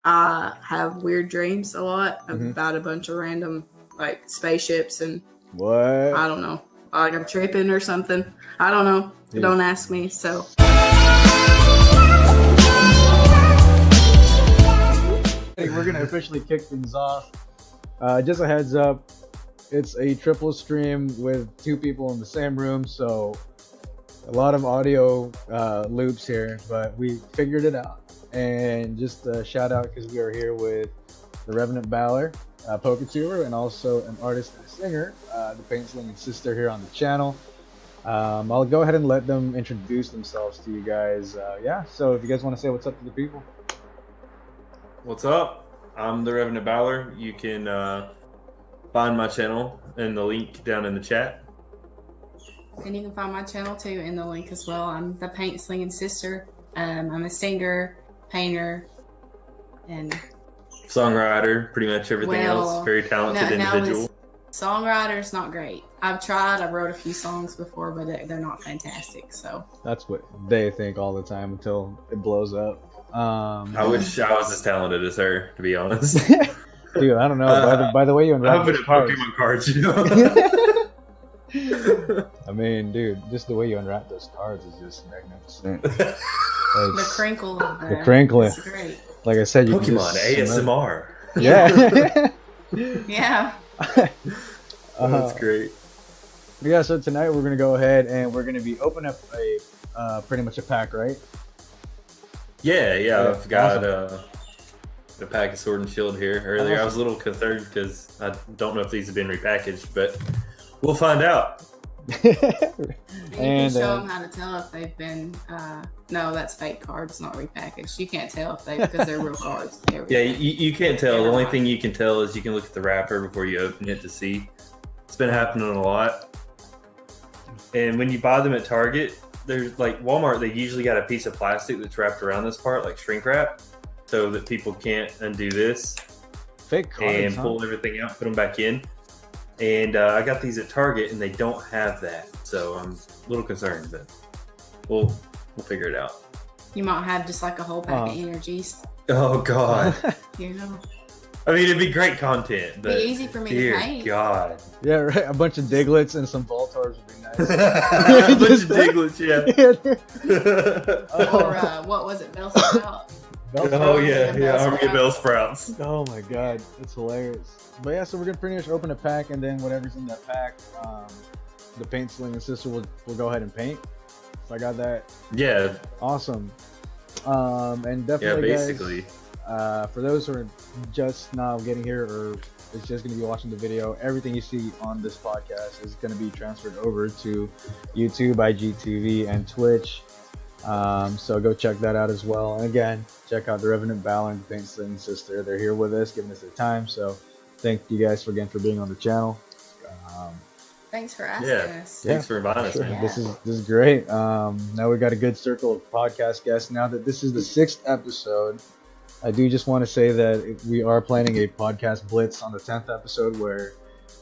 I have weird dreams a lot about a bunch of random like spaceships and What? I don't know. Like I'm tripping or something. I don't know. Dude. Don't ask me. So. We're gonna officially kick things off. Just a heads up, it's a triple stream with two people in the same room, so a lot of audio loops here, but we figured it out. And just a shout out because we are here with the Revenant Balor, Poketuber, and also an artist and singer, the Paint Slingin Sister here on the channel. I'll go ahead and let them introduce themselves to you guys. So if you guys want to say what's up to the people. What's up? I'm the Revenant Balor. You can find my channel in the link down in the chat. And you can find my channel too in the link as well. I'm the Paint Slingin Sister. I'm a singer, painter, and songwriter, pretty much everything else. Very talented individual. Songwriter's not great. I've tried. I wrote a few songs before, but they're not fantastic. So that's what they think all the time until it blows up. I wish I was as talented as her, to be honest. Dude, I don't know. By the way you unwrap those cards. Pokemon cards, you know? I mean, dude, just the way you unwrap those cards is just magnificent. The crinkle of the crinkle. It's great. Like I said, you Pokemon ASMR. Yeah. Yeah. That's great. Yeah, so tonight we're gonna go ahead and we're gonna be opening up a pretty much a pack, right? Yeah, I've got a pack of Sword and Shield here. Earlier, I was a little concerned because I don't know if these have been repackaged, but we'll find out. You can show them how to tell if they've been. No, that's fake cards, not repackaged. You can't tell if because they're real cards. Yeah, you can't tell. The only thing you can tell is you can look at the wrapper before you open it to see. It's been happening a lot. And when you buy them at Target, there's like Walmart, they usually got a piece of plastic that's wrapped around this part, like shrink wrap, so that people can't undo this. Fake cards, and pull everything out, put them back in. And I got these at Target, and they don't have that, so I'm a little concerned, but we'll figure it out. You might have just like a whole pack of energies. Oh God! You know. I mean, it'd be great content, but it'd be easy for me to paint. God. Yeah, right. A bunch of Diglets and some Voltors would be nice. A bunch of Diglets, yeah. Or what was it, Bellsprout? Oh yeah, Army of Bellsprouts. Oh my God, that's hilarious. But yeah, so we're gonna pretty much open a pack, and then whatever's in that pack, the Paint Slingin Sister will go ahead and paint. So I got that. Yeah. Awesome. And definitely, basically. Guys, for those who are just now getting here, or is just going to be watching the video, everything you see on this podcast is going to be transferred over to YouTube, IGTV, and Twitch. So go check that out as well. And again, check out the Revenant Balor and the Paint Slingin Sister. They're here with us, giving us their time. So thank you guys again for being on the channel. Thanks for asking us. Thanks for inviting us. Yeah. This is great. Now we got a good circle of podcast guests. Now that this is the 6th episode, I do just want to say that we are planning a podcast blitz on the 10th episode where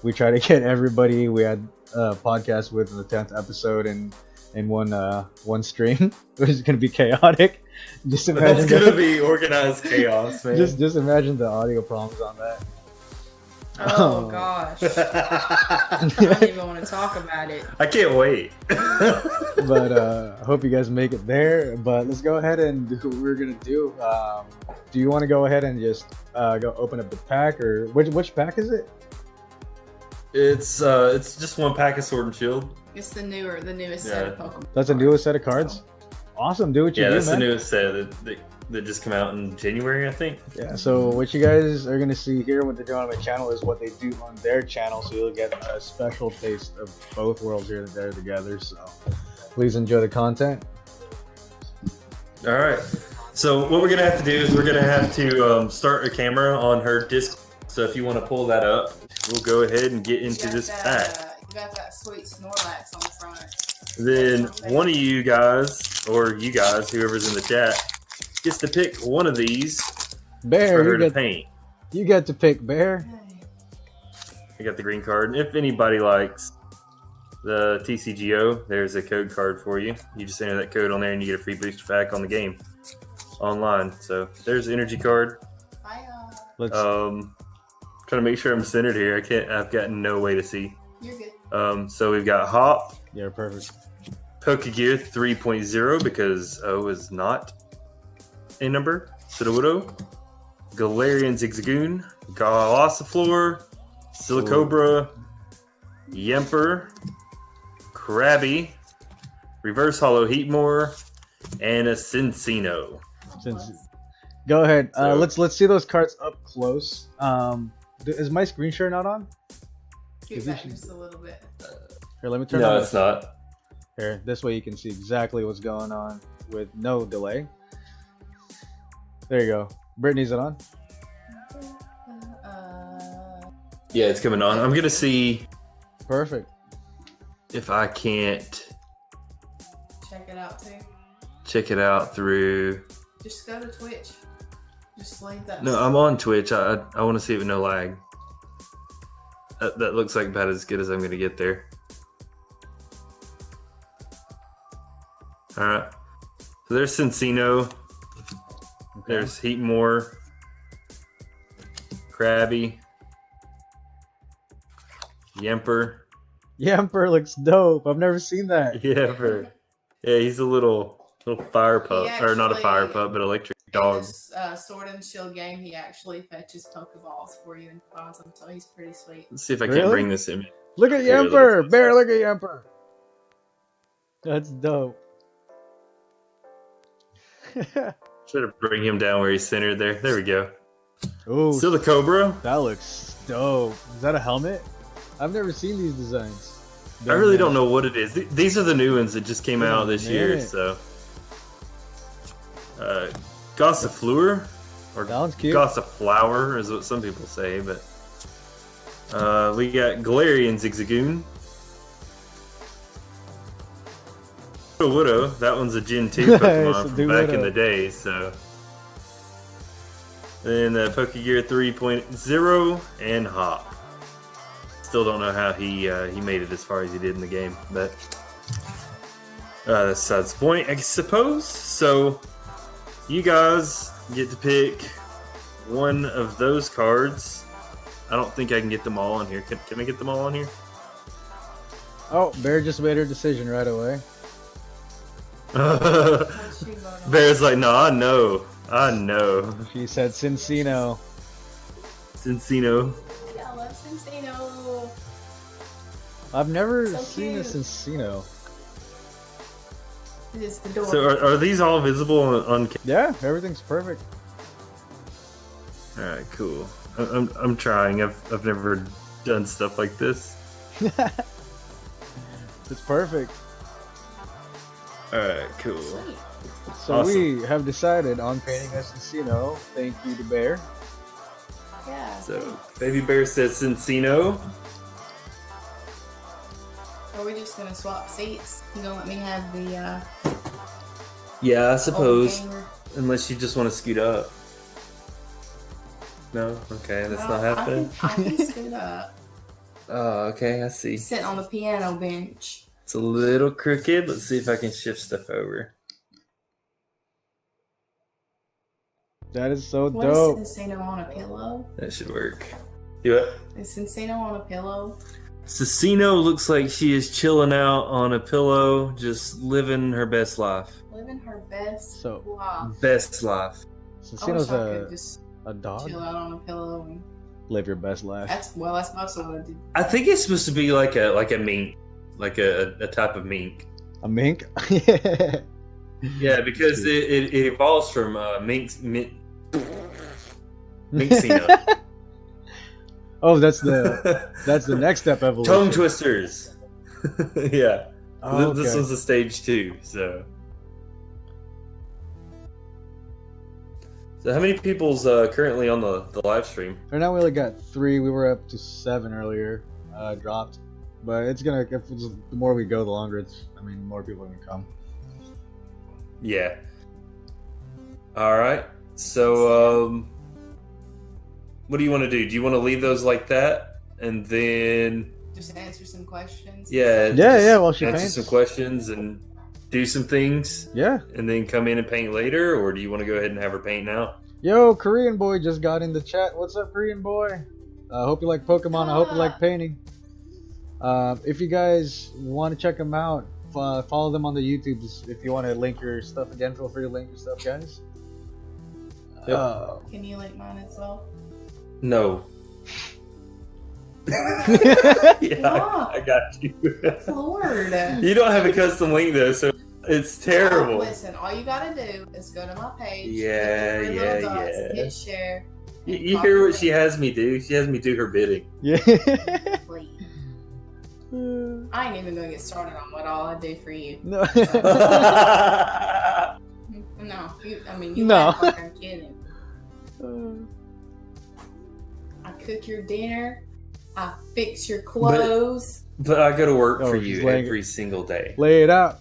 we try to get everybody we had a podcast with in the 10th episode in one stream, which is going to be chaotic. Just imagine it's going to be organized chaos, man. Just imagine the audio problems on that. Oh gosh. I don't even want to talk about it. I can't wait. But I hope you guys make it there. But let's go ahead and do what we're gonna do. Do you want to go ahead and just go open up the pack, or which pack is it? It's just one pack of Sword and Shield. It's the newest set of Pokemon. That's a newest set of cards. Awesome, do what you do. Yeah, that's man. the newest set that just come out in January, I think. Yeah, so what you guys are going to see here, what they're doing on my channel, is what they do on their channel, so you'll get a special taste of both worlds here that they're together. So please enjoy the content. All right. So what we're going to have to do is we're going to have to start a camera on her disc. So if you want to pull that up, we'll go ahead and get into this pack. You got that sweet Snorlax on the front. Then one of you guys, or you guys, whoever's in the chat, gets to pick one of these Bear, for her to paint. You got to pick Bear. I got the green card. If anybody likes the TCGO, there's a code card for you. You just enter that code on there and you get a free booster pack on the game online. So there's the energy card. Let's. Trying to make sure I'm centered here. I've got no way to see. You're good. So we've got Hop, Yeah, perfect. Pokegear 3.0 because O is not a number. Sudowoodo, Galarian Zigzagoon, Gossifleur, Silicobra, Yemper, Krabby, Reverse Hollow Heatmore, and a Cinccino. Go ahead. So- Let's see those cards up close. Is my screen share not on? Scoot back just a little bit. Here, let me turn No, on. it's not. Here, this way you can see exactly what's going on with no delay. There you go. Brittany's it on? Yeah, it's coming on. I'm gonna see Perfect. if I can't Check it out too. check it out through. Just go to Twitch. Just leave that. No, I'm on Twitch. I want to see it with no lag. That looks like about as good as I'm gonna get there. All right. So there's Cinccino. Okay. There's Heatmore. Krabby. Yemper. Yamper looks dope. I've never seen that. Yemper. Yeah, he's a little fire pup, or not a fire actually- pup, but electric In dog. this Sword and Shield game, he actually fetches Pokeballs for you and finds them, so he's pretty sweet. Let's see if I can Really? bring this in. Look at Here, Yamper! look. Bear, look at Yamper! That's dope. Try to bring him down where he's centered there. There we go. Ooh, Still the Cobra. that looks dope. Is that a helmet? I've never seen these designs. I really don't know what it is. These are the new ones that just came out this year. minute. So, Gossifleur or Sounds cute. Gossiflower is what some people say, but we got Galarian Zigzagoon. Widow, that one's a Gen 2 It's a Pokemon from back in Sudowoodo. the day. So, then Pokegear 3.0 and Hop. Still don't know how he made it as far as he did in the game, but that's the point, I suppose. So you guys get to pick one of those cards. I don't think I can get them all on here. Can I get them all on here? Oh, Bear just made her decision right away. What's she vote on? Bear's like, no, I know. She said Cinccino. Cinccino. I love Cinccino. I've never So seen a cute. Cinccino. It is adorable. So are these all visible on Yeah, everything's perfect. All right, cool. I'm trying. I've never done stuff like this. It's perfect. All right, cool. Sweet. So Awesome. we have decided on painting a Cinccino. Thank you to Bear. Yeah. So Baby Bear says Cinccino. Are we just gonna swap seats? You gonna let me have the Yeah, I old suppose. gamer? Unless you just want to scoot up. No? Okay, that's not Well, happening. I can scoot up. Oh, okay, I see. Sitting on the piano bench. It's a little crooked. Let's see if I can shift stuff over. That is so What dope. is Cinccino on a pillow? That should work. Do it. Is Cinccino on a pillow? Cinccino looks like she is chilling out on a pillow, just living her best life. Living her best So- life. Best life. I wish Cinccino's I could a just dog. chill out on a pillow and Live your best life. that's mostly what I do. I think it's supposed to be like a mink, like a type of mink. A mink? Yeah. Yeah, because it evolves from Minccino. Oh, that's the next step evolution. Tongue twisters. Yeah. Oh, This okay. was a stage 2, so. So how many people's currently on the live stream? Right now we only got 3. We were up to 7 earlier. Dropped, but it's gonna. The more we go, the longer it's. I mean, more people are gonna come. Yeah. All right. So what do you want to do? Do you want to leave those like that, and then Just answer some questions. yeah, Yeah. While she answer paints. some questions and do some things, Yeah. and then come in and paint later, or do you want to go ahead and have her paint now? Yo, Korean boy just got in the chat. What's up, Korean boy? I hope you like Pokemon. I hope you like painting. If you guys want to check them out, follow them on the YouTube. If you want to link your stuff again, feel free to link your stuff, guys. Can you link mine as well? No. I got you. Lord. You don't have a custom link though, so it's terrible. Listen, all you gotta do is go to my page. Yeah. Hit share. You hear what she has me do? She has me do her bidding. Yeah. Please. I ain't even gonna get started on what all I do for you. No. No, you No. act like I'm kidding. I cook your dinner. I fix your clothes. But I go to work for she's you laying every single day. Lay it out.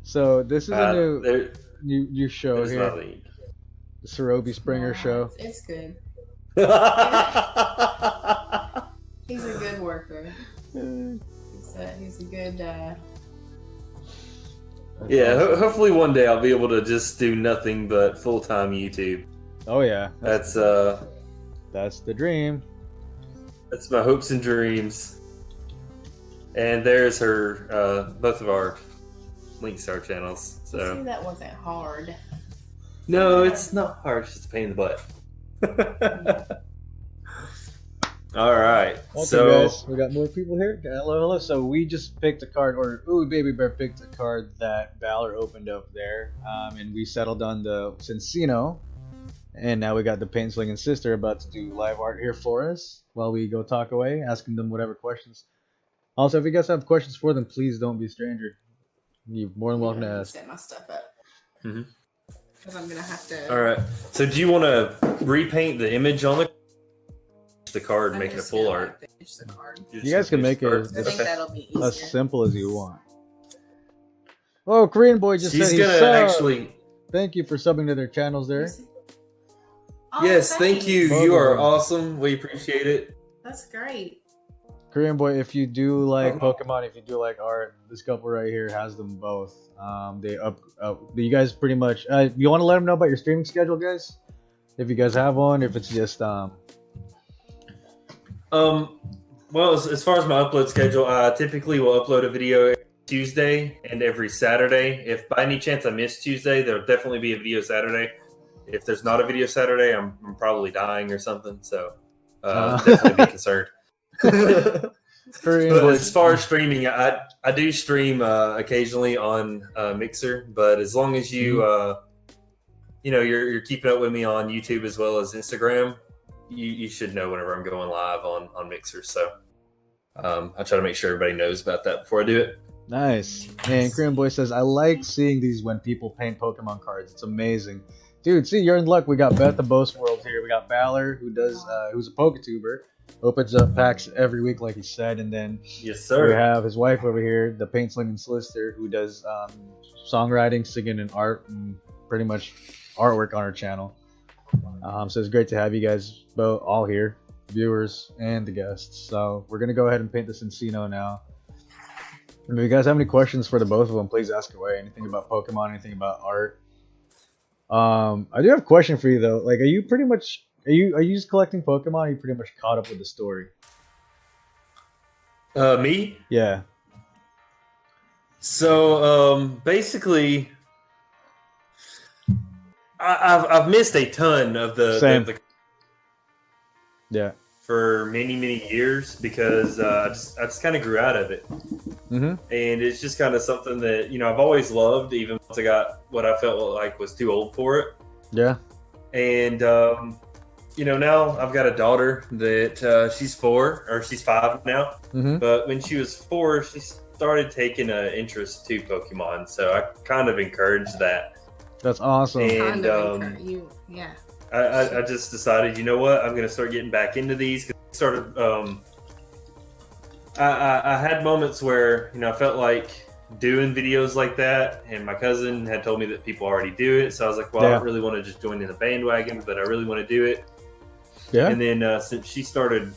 So this is a new show there's here. nothing. The Cerobi Springer show. It's good. He's a good worker. He's a good. Hopefully one day I'll be able to just do nothing but full-time YouTube. Oh yeah, That's the dream. That's my hopes and dreams. And there's her, both of our links to our channels. So See, that wasn't hard. no, it's not hard. It's just a pain in the butt. All right, Okay, guys, we got more people here. Hello. So we just picked a card, or Baby Bear picked a card that Balor opened up there, and we settled on the Cinccino, and now we got the Paint Slingin Sister about to do live art here for us while we go talk away, asking them whatever questions. Also, if you guys have questions for them, please don't be a stranger. You're more than welcome to ask. Set my stuff up. Because I'm gonna have to. All right. So do you want to repaint the image on the card and make it a full art? Finish the card. You guys can make it I think that'll be easier. as simple as you want. Oh, Korean boy just She's said he gonna subbed. actually. Thank you for subbing to their channels there. Oh, Yes, thank you. Both You of are them. awesome. We appreciate it. That's great. Korean boy, if you do like Pokemon, if you do like art, this couple right here has them both. They you guys pretty much. You want to let them know about your streaming schedule, guys? If you guys have one, if it's just Well, as far as my upload schedule, I typically will upload a video every Tuesday and every Saturday. If by any chance I miss Tuesday, there'll definitely be a video Saturday. If there's not a video Saturday, I'm probably dying or something. So definitely be concerned. Korean But boy. as far as streaming, I do stream occasionally on Mixer. But as long as you you're keeping up with me on YouTube as well as Instagram, you should know whenever I'm going live on Mixer. So I try to make sure everybody knows about that before I do it. Nice. And Korean boy says, I like seeing these when people paint Pokemon cards. It's amazing. Dude, see, you're in luck. We got Beth the Boast World here. We got Balor, who's a Poketuber. Opens up packs every week, like he said. And then Yes, sir. we have his wife over here, the Paint Slingin Sister, who does songwriting, singing, and art, and pretty much artwork on her channel. So it's great to have you guys both all here, viewers and the guests. So we're gonna go ahead and paint the Cinccino now. And if you guys have any questions for the both of them, please ask away. Anything about Pokemon, anything about art. I do have a question for you though. Like, are you just collecting Pokemon? Or are you pretty much caught up with the story? Me? Yeah. So basically, I've missed a ton of Same. the Yeah. for many years because I just kind of grew out of it, and it's just kind of something that I've always loved, even once I got what I felt like was too old for it. Yeah. And now I've got a daughter that she's 5 now, but when she was 4, she started taking an interest to Pokemon, so I kind of encouraged that. That's awesome. And yeah. I just decided, you know what, I'm going to start getting back into these. I had moments where I felt like doing videos like that, and my cousin had told me that people already do it, so I was like, well, I don't really want to just join in the bandwagon, but I really want to do it. Yeah. And then since she started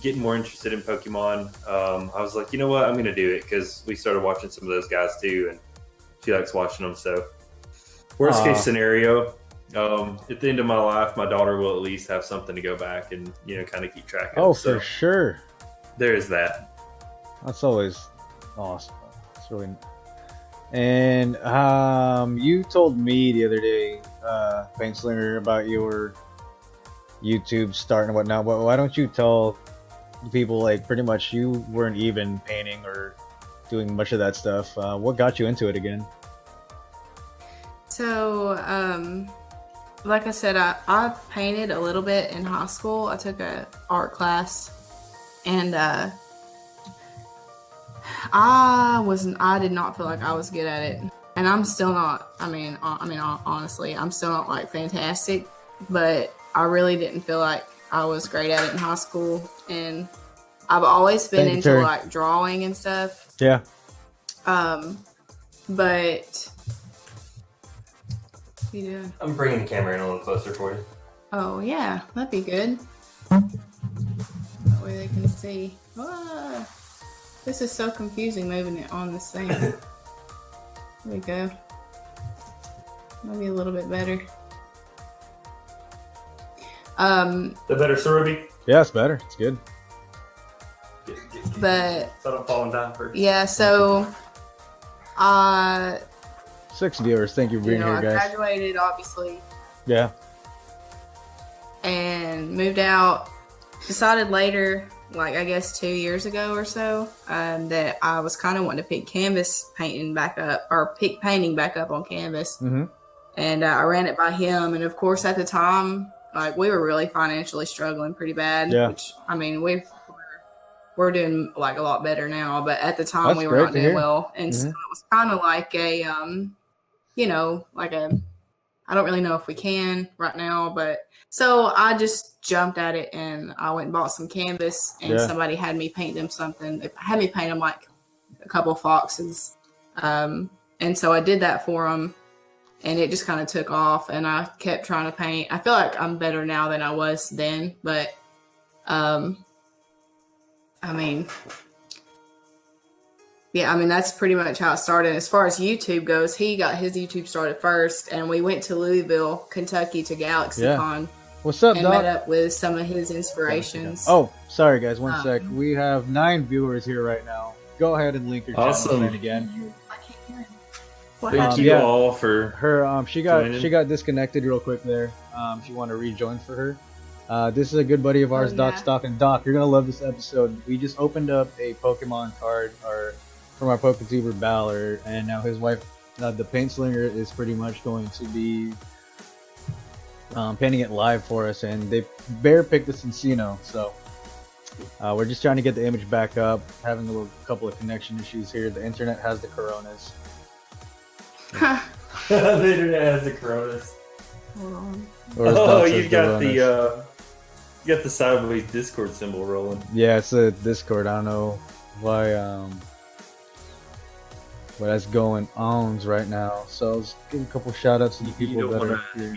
getting more interested in Pokemon, I was like, you know what, I'm going to do it, because we started watching some of those guys too, and she likes watching them, so Worst case scenario, at the end of my life, my daughter will at least have something to go back and kind of keep track of. Oh, for sure. There is that. That's always awesome. It's really. And you told me the other day, Paint Slinger, about your YouTube start and whatnot. Why don't you tell people, like, pretty much you weren't even painting or doing much of that stuff? What got you into it again? So, like I said, I painted a little bit in high school. I took a art class, and I did not feel like I was good at it, and I'm still not. Honestly, I'm still not like fantastic, but I really didn't feel like I was great at it in high school, and I've always been into like drawing and stuff. Yeah. But you doing? I'm bringing the camera in a little closer for you. Oh yeah, that'd be good. That way they can see. Ah, this is so confusing moving it on this thing. There we go. Maybe a little bit better. The better, Sorobi? Yeah, it's better. It's good. But So I'm falling down first. yeah, so 6 viewers. Thank you for being here, I guys. graduated obviously Yeah. and moved out. Decided later, like I guess 2 years ago or so, that I was kind of wanting to pick canvas painting back up, or pick painting back up on canvas. Mm-hmm. And I ran it by him, and of course at the time, like, we were really financially struggling pretty bad. Yeah. Which, I mean, we're doing like a lot better now, but at the time That's we were great not to doing hear. well, and so it was kind of like a like a, I don't really know if we can right now, but so I just jumped at it, and I went and bought some canvas, and somebody had me paint them something. They had me paint them like a couple foxes, and so I did that for them, and it just kind of took off, and I kept trying to paint. I feel like I'm better now than I was then, but that's pretty much how it started. As far as YouTube goes, he got his YouTube started first, and we went to Louisville, Kentucky to GalaxyCon. What's up, and Doc? met up with some of his inspirations. Oh, sorry, guys. One sec. We have 9 viewers here right now. Go ahead and link your channel again. I can't hear him. Thank you all for her. She got disconnected real quick there. She wanted to rejoin for her. This is a good buddy of ours, Doc Stock. And Doc, you're gonna love this episode. We just opened up a Pokemon card from our Poketuber Balor, and now his wife, the Paint Slinger, is pretty much going to be painting it live for us. And they bear picked the Cinccino, so we're just trying to get the image back up. Having a couple of connection issues here. The internet has the coronas. The internet has the coronas. Hold on. Oh, you got the sideways Discord symbol rolling. Yeah, it's a Discord. I don't know why what that's going on right now. So let's give a couple shout outs to the people that are here.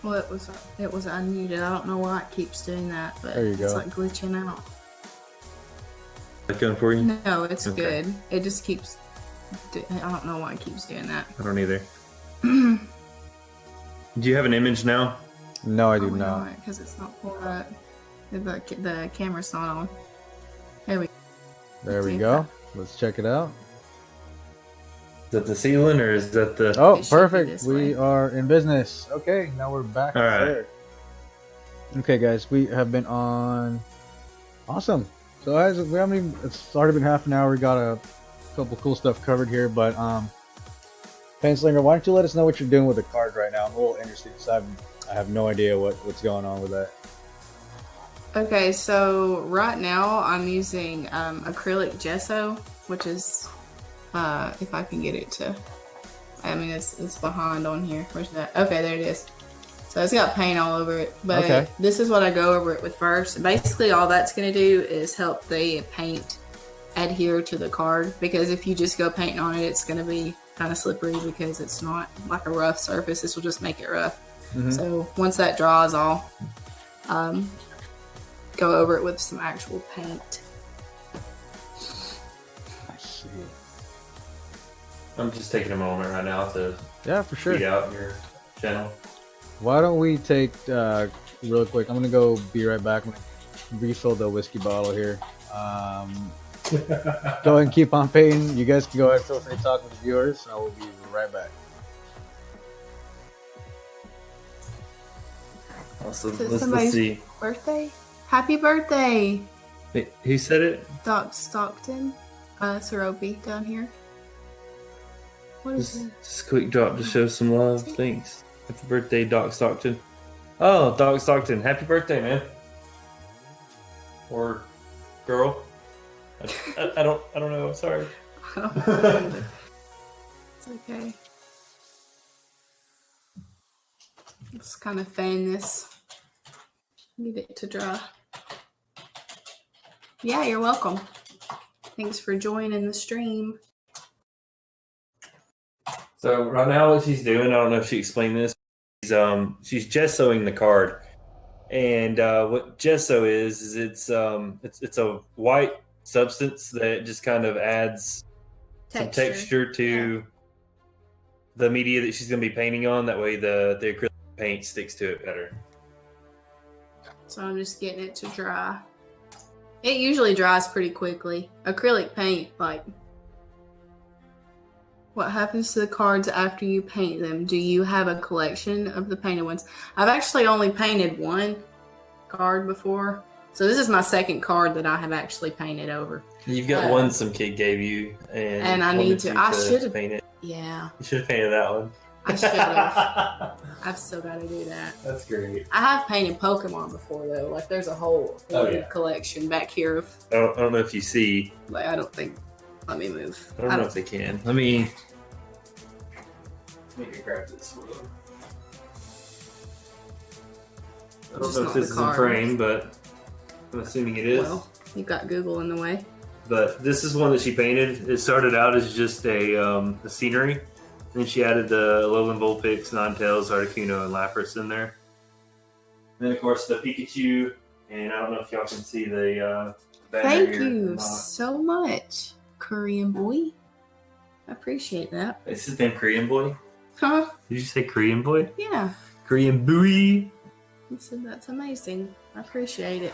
Well, it was unmuted. I don't know why it keeps doing that, but there you go. It's like glitching out. Is that going for you? No, it's good. It just keeps. I don't know why it keeps doing that. I don't either. Do you have an image now? No, I do not. Because it's not pulled up. The camera's not on. There we go. Let's check it out. Is that the ceiling or is that the... Oh, perfect. We are in business. Okay, now we're back there. Okay, guys, we have been on... Awesome. So it's already been half an hour. We got a couple cool stuff covered here, but Paint Slinger, why don't you let us know what you're doing with the card right now? I'm a little interested because I have no idea what's going on with that. Okay, so right now I'm using acrylic gesso, which is if I can get it to, it's behind on here. Where's that? Okay, there it is. So it's got paint all over it, but this is what I go over it with first. Basically, all that's going to do is help the paint adhere to the card, because if you just go painting on it, it's going to be kind of slippery because it's not like a rough surface. This will just make it rough. So once that dries, I'll go over it with some actual paint. I see. I'm just taking a moment right now to Yeah, for sure. tweet out in your channel. Why don't we take real quick? I'm gonna go be right back. I'm gonna refill the whiskey bottle here. Go ahead and keep on painting. You guys can go ahead and feel free to talk with the viewers. I will be right back. Awesome. So Let's somebody's see. birthday? Happy birthday, Wait, who said it? Doc Stockton. Seropi down here. What is it? Just a quick drop to show some love. Thanks. Happy birthday, Doc Stockton. Oh, Doc Stockton. Happy birthday, man. Or girl. I don't know. I'm sorry. I don't know either. It's okay. Let's kind of fan this. Get it to dry. Yeah, you're welcome. Thanks for joining the stream. So right now, what she's doing, I don't know if she explained this. She's gessoing the card, and what gesso is it's a white substance that just kind of adds some texture to the media that she's going to be painting on. That way, the acrylic paint sticks to it better. So I'm just getting it to dry. It usually dries pretty quickly. Acrylic paint, like, what happens to the cards after you paint them? Do you have a collection of the painted ones? I've actually only painted one card before. So this is my second card that I have actually painted over. You've got one some kid gave you, and I need to. I should have paint it. Yeah, You should have painted that one. I should have. I've still got to do that. That's great. I have painted Pokemon before though. Like there's a whole collection back here of. I don't know if you see. Like I don't think. Let me move. I don't know if they can. Let me grab this for them. I don't know if this is in frame, but I'm assuming it is. Well, you've got Google in the way. But this is one that she painted. It started out as just a scenery. Then she added the Alolan Vulpix, Ninetales, Articuno, and Lapras in there. And then, of course, the Pikachu. And I don't know if y'all can see the banner Thank here. you so much, Korean boy. I appreciate that. Is his name Korean Boy? Huh? Did you say Korean Boy? Yeah. Korean Boy. I said that's amazing. I appreciate it.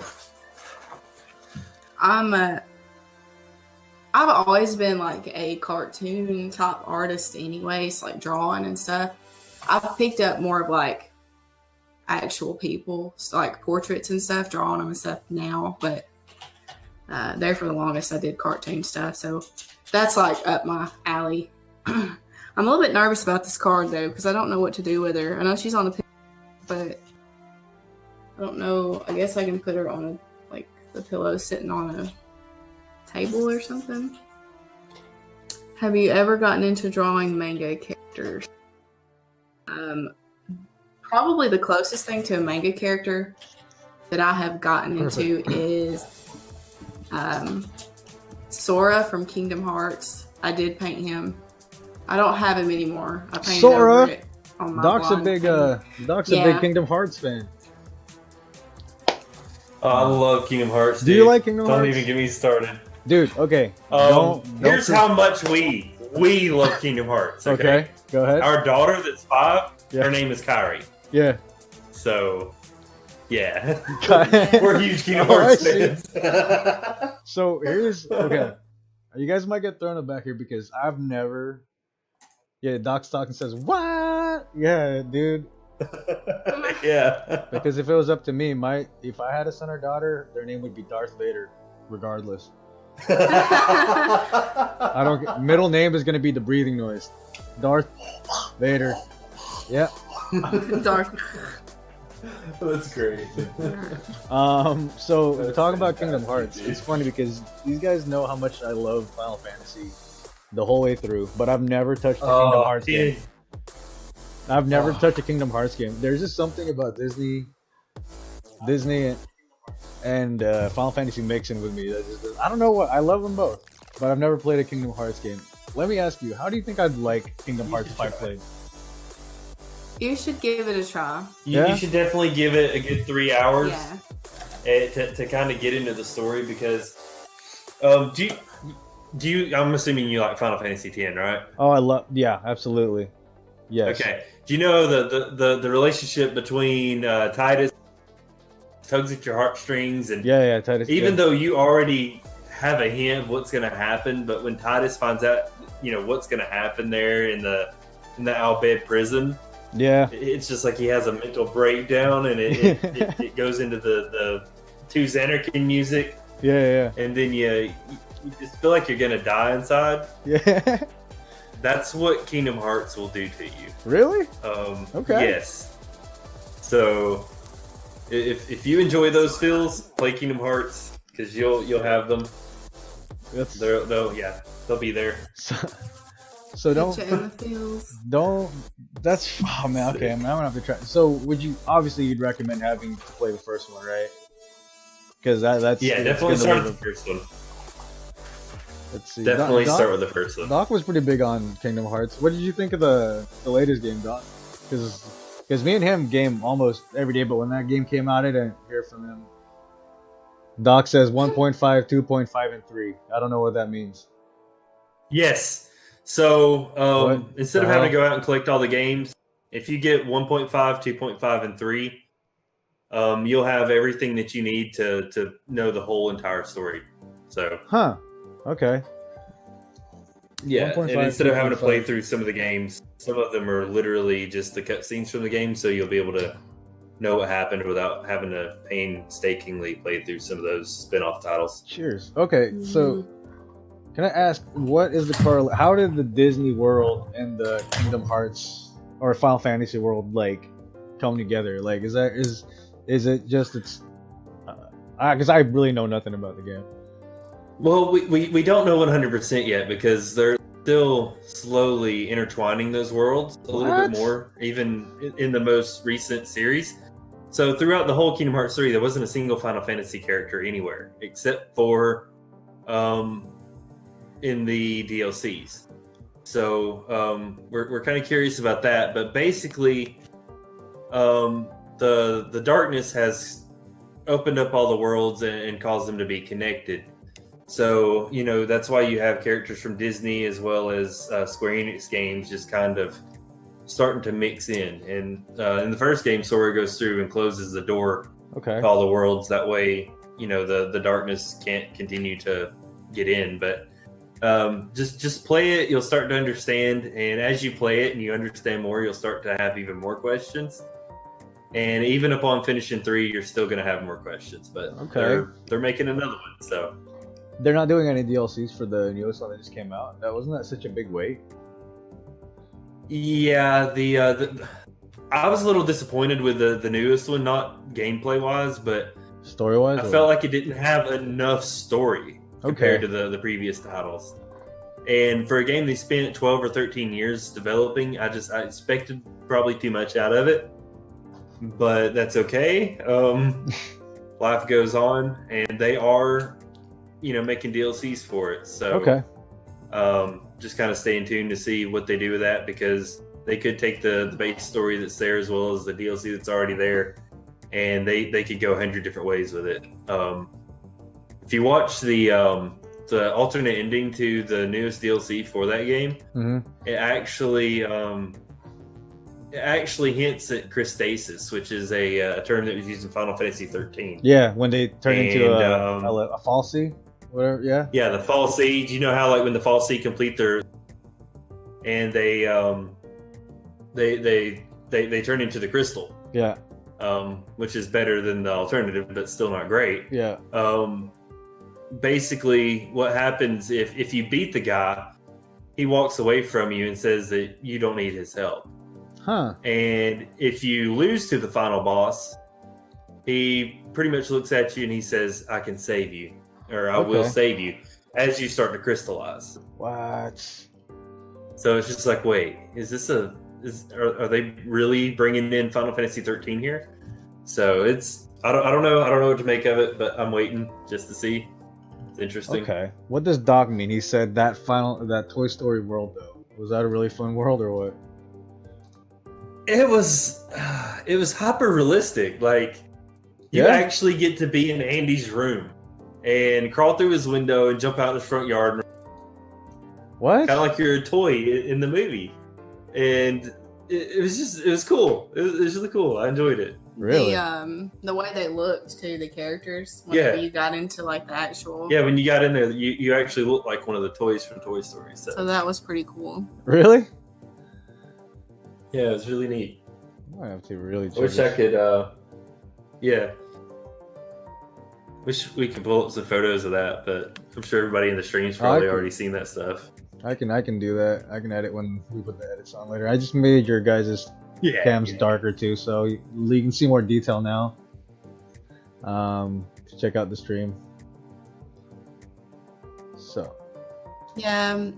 I've always been like a cartoon type artist anyways, like drawing and stuff. I've picked up more of like actual people, like portraits and stuff, drawing them and stuff now, but there for the longest I did cartoon stuff, so that's like up my alley. I'm a little bit nervous about this card though, because I don't know what to do with her. I know she's on the pillow, but I don't know. I guess I can put her on the pillow sitting on a table or something. Have you ever gotten into drawing manga characters? Probably the closest thing to a manga character that I have gotten into is Sora from Kingdom Hearts. I did paint him. I don't have him anymore. I painted Sora? over it on my Doc's a blonde big painting. big Kingdom Hearts fan. Oh, I love Kingdom Hearts. Do you like Kingdom Hearts? Don't even get me started. Dude, okay. Here's how much we love Kingdom Hearts. Okay, go ahead. Our daughter that's 5, Yeah. her name is Kyrie. Yeah. So, yeah. We're We're huge Kingdom Hearts fans. So here's okay. You guys might get thrown aback here because I've never. Yeah, Doc Stockton says what? Yeah, dude. Yeah. Because if it was up to me, if I had a son or daughter, their name would be Darth Vader, regardless. I don't. Middle name is gonna be the breathing noise. Darth Vader. Yeah. Darth. That's great. So talking about Kingdom Hearts, it's funny because these guys know how much I love Final Fantasy the whole way through, but I've never touched a Kingdom Hearts game. I've never touched a Kingdom Hearts game. There's just something about Disney and Final Fantasy mixing with me. I don't know what. I love them both, but I've never played a Kingdom Hearts game. Let me ask you, how do you think I'd like Kingdom Hearts if I played? You should give it a try. You should definitely give it a good 3 hours Yeah. to kind of get into the story because do you I'm assuming you like Final Fantasy X, right? Oh, yeah, absolutely. Yes. Okay. Do you know the relationship between Titus tugs at your heartstrings, and Yeah, Titus. even though you already have a hint of what's going to happen, but when Titus finds out, what's going to happen there in the Al Bhed prison, it's just like he has a mental breakdown, and it goes into the two Xanarkin music. Yeah. And then you just feel like you're going to die inside. Yeah. That's what Kingdom Hearts will do to you. Really? Okay. Yes. So, if you enjoy those feels, play Kingdom Hearts, because you'll have them. They'll be there. So don't. That's man. Okay, I'm gonna have to try. So you'd recommend having to play the first one, right? Because that's definitely start with the first one. Let's see. Definitely start with the first one. Doc was pretty big on Kingdom Hearts. What did you think of the latest game, Doc? Because me and him game almost every day, but when that game came out, I didn't hear from him. Doc says 1.5, 2.5, and 3. I don't know what that means. Yes. So instead of having to go out and collect all the games, if you get 1.5, 2.5, and 3, you'll have everything that you need to know the whole entire story. So. Okay. Yeah, and instead of having to play through some of the games, some of them are literally just the cutscenes from the game, so you'll be able to know what happened without having to painstakingly play through some of those spin-off titles. Cheers. Okay, so can I ask, what is the how did the Disney world and the Kingdom Hearts or Final Fantasy world come together? Is it just because I really know nothing about the game. Well, we don't know 100% yet, because they're still slowly intertwining those worlds a little bit more, even in the most recent series. So throughout the whole Kingdom Hearts 3, there wasn't a single Final Fantasy character anywhere, except for in the DLCs. So we're kind of curious about that. But basically, the darkness has opened up all the worlds and caused them to be connected. So, that's why you have characters from Disney as well as Square Enix games just kind of starting to mix in. And in the first game, Sora goes through and closes the door to all the worlds. That way, the darkness can't continue to get in. But just play it. You'll start to understand. And as you play it and you understand more, you'll start to have even more questions. And even upon finishing 3, you're still going to have more questions. But they're making another one, so... They're not doing any DLCs for the newest one that just came out. Wasn't that such a big wait? Yeah, I was a little disappointed with the newest one, not gameplay wise, but story wise. I felt like it didn't have enough story compared to the previous titles. And for a game they spent 12 or 13 years developing, I expected probably too much out of it. But that's okay. Life goes on, and they are making DLCs for it. So just kind of staying tuned to see what they do with that, because they could take the base story that's there as well as the DLC that's already there, and they could go 100 different ways with it. If you watch the alternate ending to the newest DLC for that game, it actually hints at Chrystasis, which is a term that was used in Final Fantasy 13. Yeah, when they turn into a fal'Cie, whatever. Yeah, the fal'Cie. Do you know how when the fal'Cie complete their and they turn into the crystal? Yeah. Which is better than the alternative, but still not great. Yeah. Basically, what happens if you beat the guy, he walks away from you and says that you don't need his help. And if you lose to the final boss, he pretty much looks at you and he says, "I can save you," or "I will save you," as you start to crystallize. What? So it's just like, wait, are they really bringing in Final Fantasy 13 here? So I don't know what to make of it, but I'm waiting just to see. It's interesting. Okay. What does Doc mean? He said that Toy Story world though. Was that a really fun world or what? It was hyper realistic. You actually get to be in Andy's room and crawl through his window and jump out in his front yard. What? Kind of like you're a toy in the movie. And it was cool. It was really cool. I enjoyed it. Really? The way they looked too, the characters. Whenever you got into like the actual. Yeah, when you got in there, you actually looked like one of the toys from Toy Story. So that was pretty cool. Really? Yeah, it was really neat. I have to really. I wish I could. Yeah. Wish we could pull up some photos of that, but I'm sure everybody in the stream's probably already seen that stuff. I can do that. I can edit when we put the edits on later. I just made your guys' cams darker too, so you can see more detail now. Check out the stream. So. Yeah.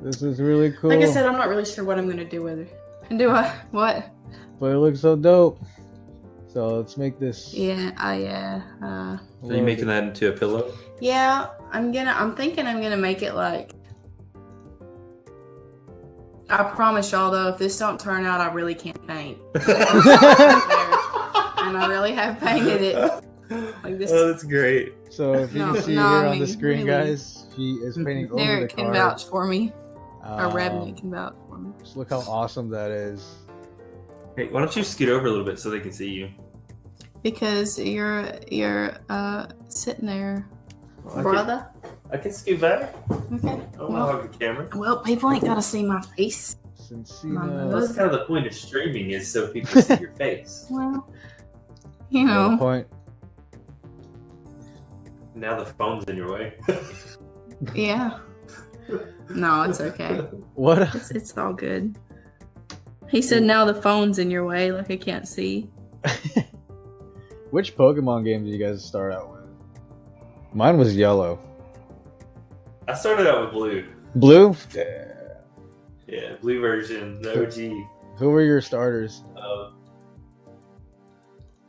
This is really cool. Like I said, I'm not really sure what I'm gonna do with it. Do I? What? But it looks so dope. So let's make this. Yeah. Are you making that into a pillow? Yeah. I'm thinking I'm gonna make it like. I promise y'all though, if this don't turn out, I really can't paint. And I really have painted it. Like this. Oh, that's great. So if you can see here on the screen, guys, she is painting over the Derek car. can vouch for me. Or Revenant can vouch for me. Just look how awesome that is. Hey, why don't you scoot over a little bit so they can see you? Because you're sitting there, brother. I can scoot back. Okay. I don't know how the camera. Well, people ain't gotta see my face. Cinccino. That's kind of the point of streaming, is so people see your face. Well, you know. Point. Now the phone's in your way. Yeah. No, it's okay. What? It's all good. He said, "Now the phone's in your way, like I can't see." Which Pokemon game did you guys start out with? Mine was yellow. I started out with blue. Blue? Yeah, blue version, the OG. Who were your starters?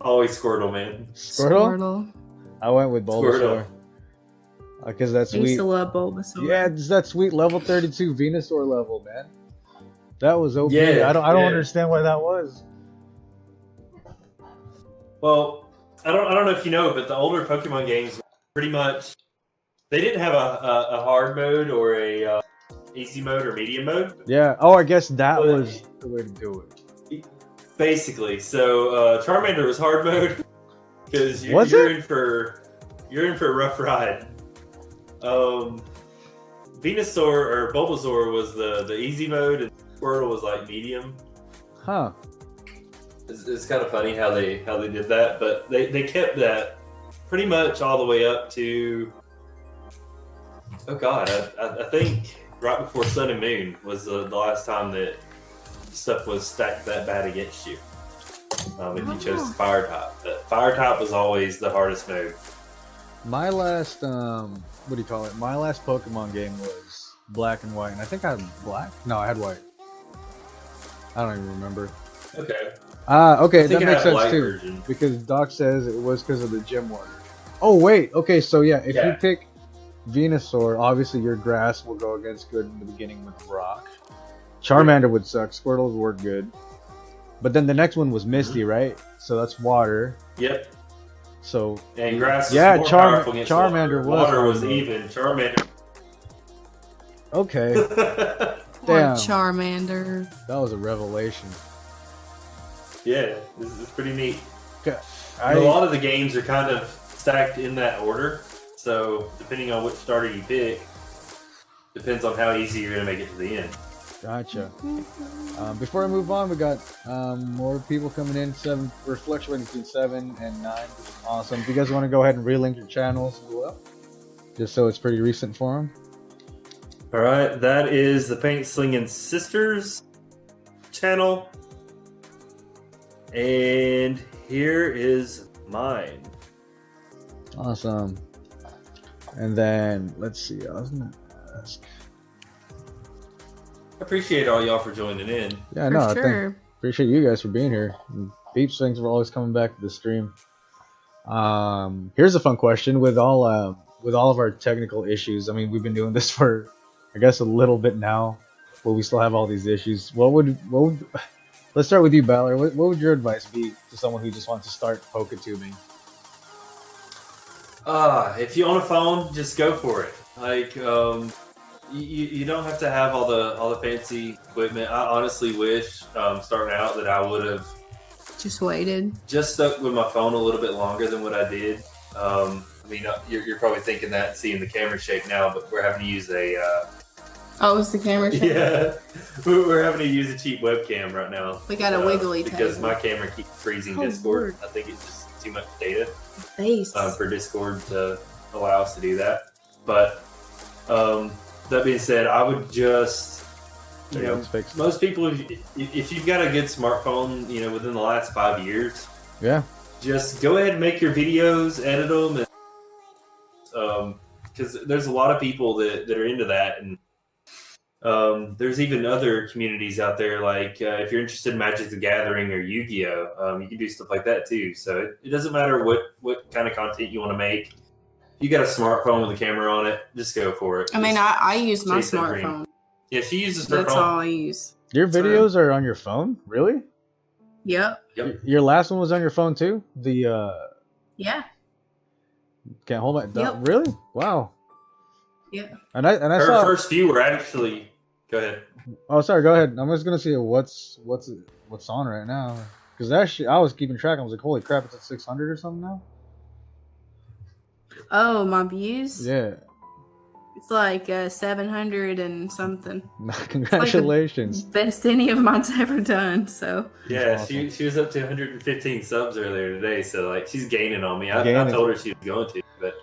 Always Squirtle, man. Squirtle? I went with Bulbasaur. Because that's sweet. I used to love Bulbasaur. Yeah, it's that sweet level 32 Venusaur level, man. That was OP. Yeah, I don't understand why that was. Well, I don't know if you know, but the older Pokemon games pretty much they didn't have a hard mode or a easy mode or medium mode. Yeah. Oh, I guess that was the way to do it. Basically, so Charmander was hard mode because you're in for a rough ride. Venusaur or Bulbasaur was the easy mode, and Squirtle was like medium. Huh. It's kind of funny how they did that, but they kept that pretty much all the way up to. Oh God, I think right before Sun and Moon was the last time that stuff was stacked that bad against you. If you chose Fire type, but Fire type was always the hardest mode. My last what do you call it? My last Pokemon game was Black and White, and I think I had Black. No, I had White. I don't even remember. Okay. Okay, that makes sense too. Version. Because Doc says it was because of the gym water. Oh wait, okay, so yeah, if you pick Venusaur, obviously your grass will go against good in the beginning with rock. Charmander would suck. Squirtle would work good. But then the next one was Misty, right? So that's water. Yep. So and grass. Was yeah, more powerful against Charmander water was even. Charmander. Okay. Damn. Charmander. That was a revelation. Yeah, this is pretty neat. A lot of the games are kind of stacked in that order, so depending on which starter you pick, depends on how easy you're going to make it to the end. Gotcha. Before I move on, we got more people coming in. We're fluctuating between 7 and 9, which is awesome. If you guys want to go ahead and relink your channels as well, just so it's pretty recent for them. All right, that is the Paint Slingin Sisters channel. And here is mine. Awesome. And then, let's see, I was going to ask. I appreciate all y'all for joining in. Yeah, no, I appreciate you guys for being here. And Beeps, thanks for always coming back to the stream. Here's a fun question. With all of our technical issues, I mean, we've been doing this for, I guess, a little bit now, but we still have all these issues. What would let's start with you, Balor. What would your advice be to someone who just wants to start Poketubing? If you own a phone, just go for it. Like, You don't have to have all the fancy equipment. I honestly wish starting out that I would have just waited. Just stuck with my phone a little bit longer than what I did. I mean, you're probably thinking that seeing the camera shake now, but we're having to use a. Oh, it's the camera shake? Yeah, we're having to use a cheap webcam right now. We got a wiggly because table. my camera keeps freezing Discord. Lord. I think it's just too much data for Discord to allow us to do that. But that being said, I would just, most people, if you've got a good smartphone, within the last 5 years, just go ahead and make your videos, edit them, and because there's a lot of people that are into that, and there's even other communities out there, like if you're interested in Magic the Gathering or Yu-Gi-Oh, you can do stuff like that too. So it doesn't matter what kind of content you want to make. You got a smartphone with a camera on it, just go for it. I mean, I use my smartphone. Yeah, she uses her phone. That's all I use. Your videos are on your phone? Really? Yep. Your last one was on your phone too? Yeah. Can't hold my... Yep. Really? Wow. Yeah. And I her saw... first few were actually... Go ahead. Oh, sorry, go ahead. I'm just going to see what's on right now. Because actually, I was keeping track. I was like, holy crap, it's at 600 or something now? Oh, my views? Yeah. It's like 700 and something. Congratulations. It's like the best any of mine's ever done, so. Yeah, awesome. She was up to 115 subs earlier today, so like she's gaining on me. I told her she was going to, but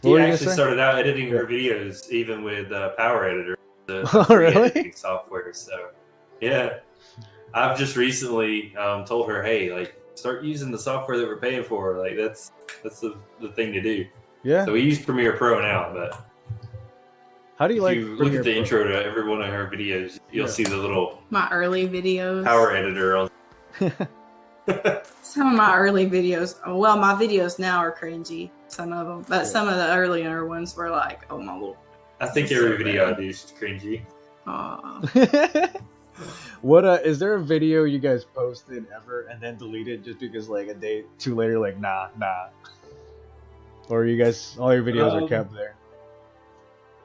she actually started out editing her videos even with Power Editor, the really? editing software. So yeah, I've just recently told her, hey, like start using the software that we're paying for. Like that's the thing to do. Yeah. So we use Premiere Pro now, but how do you like? If you look at the intro to every one of her videos, you'll see the little my early videos Power Editor on. Some of my early videos, well, my videos now are cringy. Some of them, but some of the earlier ones were like, oh my lord. I think every video I do is cringy. What is there a video you guys posted ever and then deleted just because like a day too later, like nah, or you guys all your videos are kept there?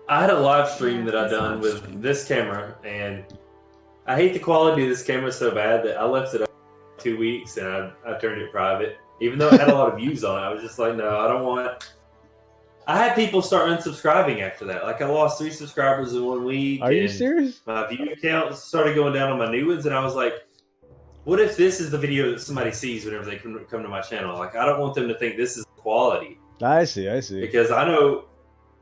I had a live stream that I done with this camera, and I hate the quality of this camera so bad that I left it up 2 weeks and I turned it private. Even though it had a lot of views on it, I was just like, no, I don't want. I had people start unsubscribing after that. Like I lost 3 subscribers in 1 week. Are you serious? My view count started going down on my new ones, and I was like, what if this is the video that somebody sees whenever they come to my channel? Like I don't want them to think this is quality. I see. Because I know,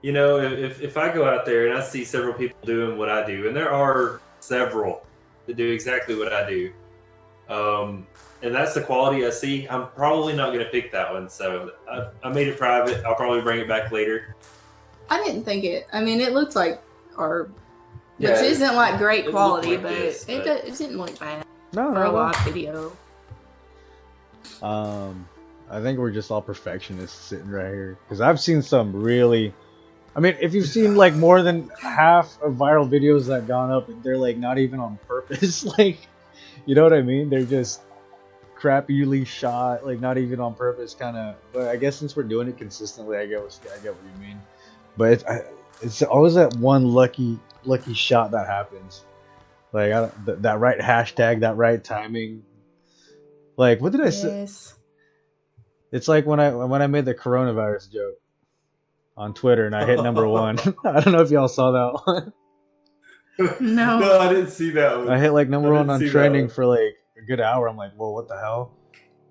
if I go out there and I see several people doing what I do, and there are several that do exactly what I do, and that's the quality I see, I'm probably not going to pick that one. So I made it private. I'll probably bring it back later. I didn't think it. I mean, it looked like which isn't like great quality, but it didn't look bad for a live video. I think we're just all perfectionists sitting right here because I've seen some really. I mean, if you've seen like more than half of viral videos that gone up, they're like not even on purpose. Like, you know what I mean? They're just crappily shot, like not even on purpose, kind of. But I guess since we're doing it consistently, I get what you mean. But it's always that one lucky shot that happens. Like that right hashtag, that right timing. Like what did I say? It's like when I made the coronavirus joke on Twitter and I hit number 1. I don't know if y'all saw that one. No, I didn't see that one. I hit like number 1 on trending for like a good hour. I'm like, whoa, what the hell?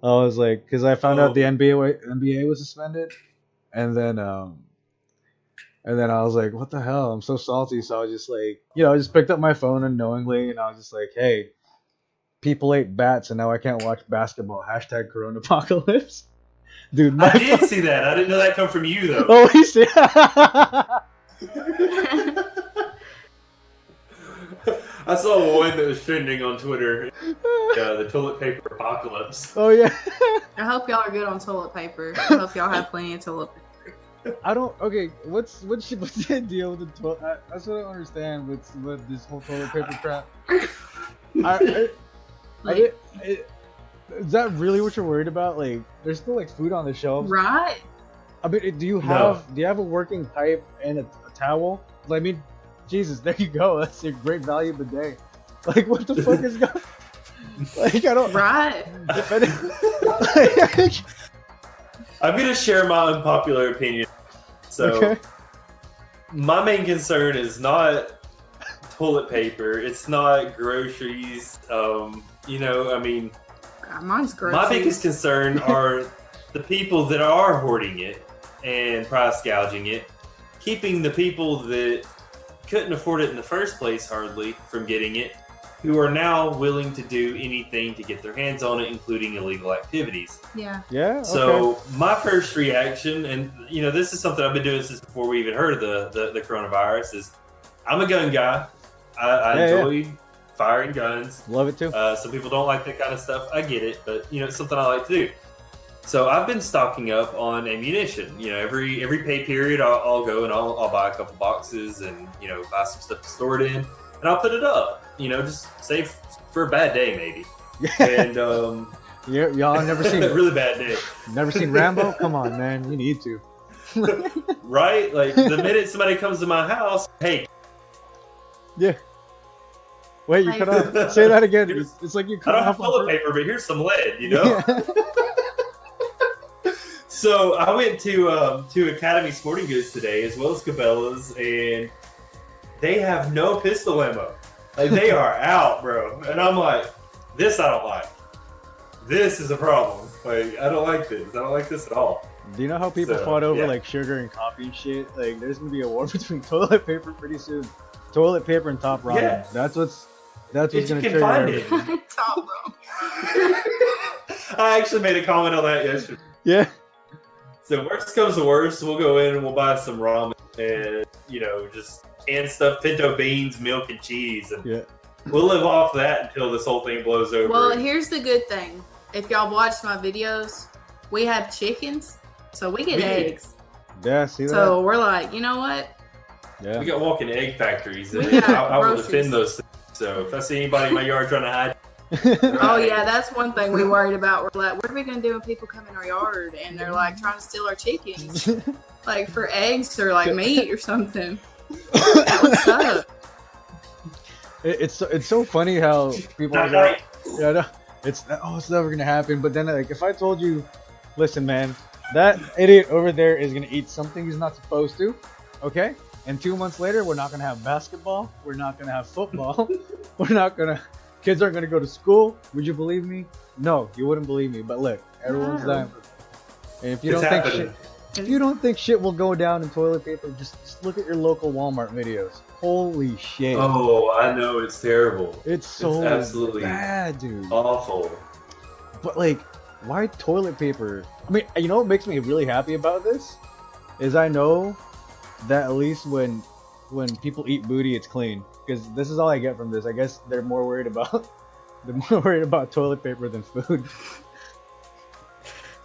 I was like, because I found out the NBA was suspended, and then I was like, what the hell? I'm so salty. So I was just like, I just picked up my phone unknowingly, and I was just like, hey, people ate bats, and now I can't watch basketball. Hashtag Coronapocalypse. Dude, I did see that. I didn't know that come from you though. Oh, he said. I saw one that was trending on Twitter. The toilet paper apocalypse. Oh yeah. I hope y'all are good on toilet paper. I hope y'all have plenty of toilet paper. I don't. Okay, what's the deal with the toilet? That's what I don't understand with this whole toilet paper crap. Is that really what you're worried about? Like, there's still like food on the shelves, right? I mean, do you have a working pipe and a towel. I mean, Jesus, there you go. That's a great value of the day. Like, what the fuck is going? Like, I don't. Right. I'm gonna share my unpopular opinion. So, Okay. my main concern is not toilet paper. It's not groceries. You know, I mean, God, mine's gross. my biggest concern are the people that are hoarding it and price gouging it, keeping the people that couldn't afford it in the first place hardly from getting it, who are now willing to do anything to get their hands on it, including illegal activities. Yeah. Yeah. Okay. So my first reaction, and you know, this is something I've been doing since before we even heard of the coronavirus, is I'm a gun guy. I enjoy firing guns. Love it too. Some people don't like that kind of stuff. I get it, but you know, it's something I like to do. So I've been stocking up on ammunition. You know, every pay period, I'll go and I'll buy a couple boxes and you know buy some stuff to store it in, and I'll put it up. You know, just save for a bad day maybe. And y'all never seen a really bad day. Never seen Rambo? Come on, man, you need to. Right? Like the minute somebody comes to my house, hey. Yeah. Wait, you cut off. Say that again. It's like you cut I don't off have toilet paper, but here's some lead. You know. Yeah. So I went to Academy Sporting Goods today, as well as Cabela's, and they have no pistol ammo. Like they are out, bro. And I'm like, this I don't like. This is a problem. Like I don't like this. I don't like this at all. Do you know how people fought over like sugar and coffee and shit? Like there's gonna be a war between toilet paper pretty soon. Toilet paper and top ramen. Yeah. That's what's gonna can find it. Top row. I actually made a comment on that yesterday. Yeah. So worst comes to worst, we'll go in and we'll buy some ramen and you know just canned stuff, pinto beans, milk, and cheese, and we'll live off that until this whole thing blows over. Well, here's the good thing. If y'all watched my videos, we have chickens, so we get eggs. Yeah, see that? So we're like, you know what? Yeah. We got walking egg factories. And Yeah, I will defend those things. So if I see anybody in my yard trying to hide. Oh yeah, that's one thing we worried about. We're like, what are we gonna do when people come in our yard and they're like trying to steal our chickens, like for eggs or like meat or something? That would suck. It's so funny how people are like, it's never gonna happen. But then like if I told you, listen, man, that idiot over there is gonna eat something he's not supposed to, okay? And 2 months later, we're not gonna have basketball. We're not gonna have football. Kids aren't gonna go to school. Would you believe me? No, you wouldn't believe me. But look, everyone's dying. And if you don't think shit will go down in toilet paper, just look at your local Walmart videos. Holy shit! Oh, I know it's terrible. It's absolutely bad, dude. Awful. But like, why toilet paper? I mean, you know what makes me really happy about this is I know that at least when people eat booty, it's clean. Because this is all I get from this. I guess they're more worried about toilet paper than food.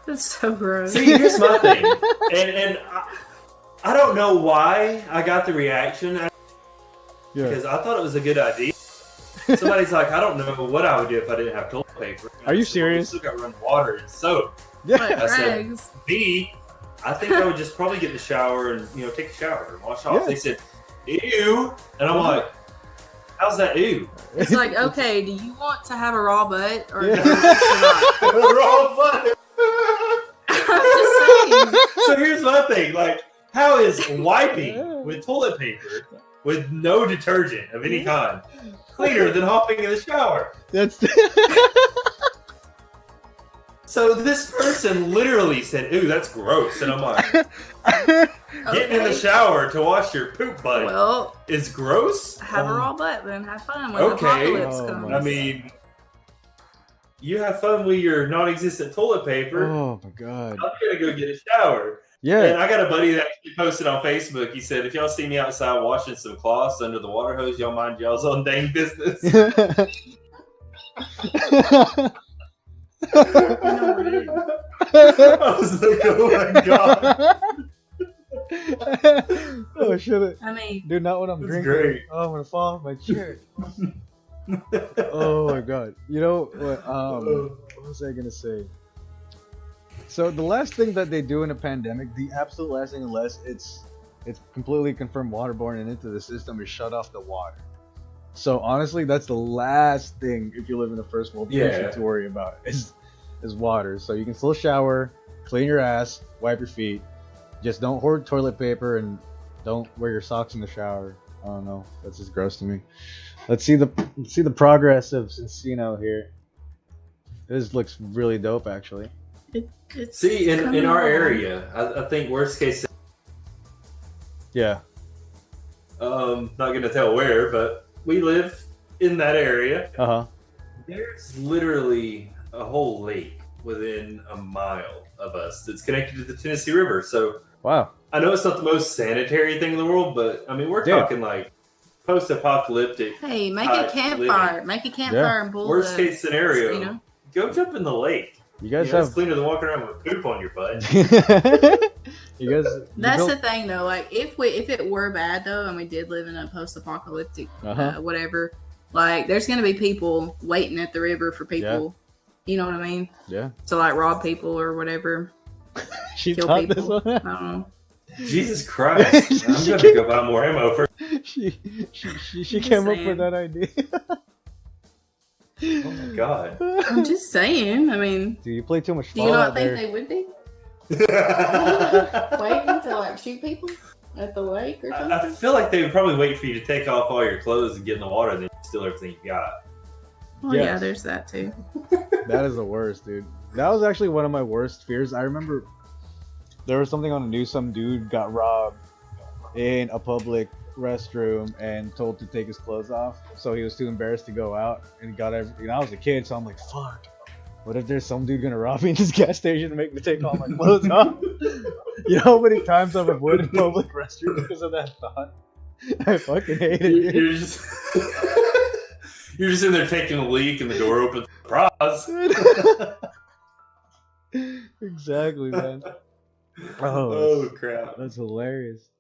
That's so gross. See, here's my thing, and I don't know why I got the reaction because I thought it was a good idea. Somebody's like, I don't know what I would do if I didn't have toilet paper. Are you serious? Still got running water and soap. Yeah. I said, I think I would just probably get in the shower and take a shower and wash off. They said, ew, and I'm like, how's that ew? It's like, okay, do you want to have a raw butt or raw butt? I'm just saying. So here's my thing, like, how is wiping with toilet paper with no detergent of any kind cleaner than hopping in the shower? So this person literally said, ooh, that's gross. And I'm like, getting in the shower to wash your poop butt is gross? Have a raw butt then. Have fun when the apocalypse comes. I mean, you have fun with your non-existent toilet paper. Oh my god. I'm going to go get a shower. Yeah. And I got a buddy that actually posted on Facebook. He said, if y'all see me outside washing some cloths under the water hose, y'all mind y'all's own dang business. I was like, oh my god. Oh shit. I mean, dude, not when I'm drinking. Great. Oh, I'm gonna fall off my chair. Oh my god. You know what? What was I gonna say? So the last thing that they do in a pandemic, the absolute last thing, unless it's it's completely confirmed waterborne and into the system is shut off the water. So honestly, that's the last thing if you live in a first world country to worry about is water. So you can still shower, clean your ass, wipe your feet. Just don't hoard toilet paper and don't wear your socks in the shower. I don't know. That's just gross to me. Let's see the progress of Cinccino here. This looks really dope, actually. See, in our area, I think worst case. Yeah. Not gonna tell where, but we live in that area. There's literally a whole lake within a mile of us that's connected to the Tennessee River. So wow. I know it's not the most sanitary thing in the world, but I mean we're talking like post-apocalyptic. Hey, make a campfire. Living. Make a campfire and pull. Worst case scenario, go jump in the lake. You guys have it's cleaner than walking around with poop on your butt. That's the thing though. Like if it were bad though, and we did live in a post-apocalyptic whatever, like there's gonna be people waiting at the river for people. Yeah. You know what I mean? Yeah. To like rob people or whatever. She kill taught people. This one? I don't know. Jesus Christ! I'm gonna go buy more ammo first. She came up with that idea. Oh my god! I'm just saying. I mean, do you play too much? Do you not think they would be waiting to like shoot people at the lake or something? I feel like they would probably wait for you to take off all your clothes and get in the water, and then steal everything you got. Oh yeah, there's that too. That is the worst, dude. That was actually one of my worst fears. I remember there was something on the news. Some dude got robbed in a public restroom and told to take his clothes off, so he was too embarrassed to go out and got everything. I was a kid, so I'm like, fuck, what if there's some dude gonna rob me in this gas station and make me take all my clothes off? You know how many times I've avoided public restrooms because of that thought? I fucking hate it. You're just in there taking a leak and the door opens. Surprise! Exactly, man. Oh crap, that's hilarious.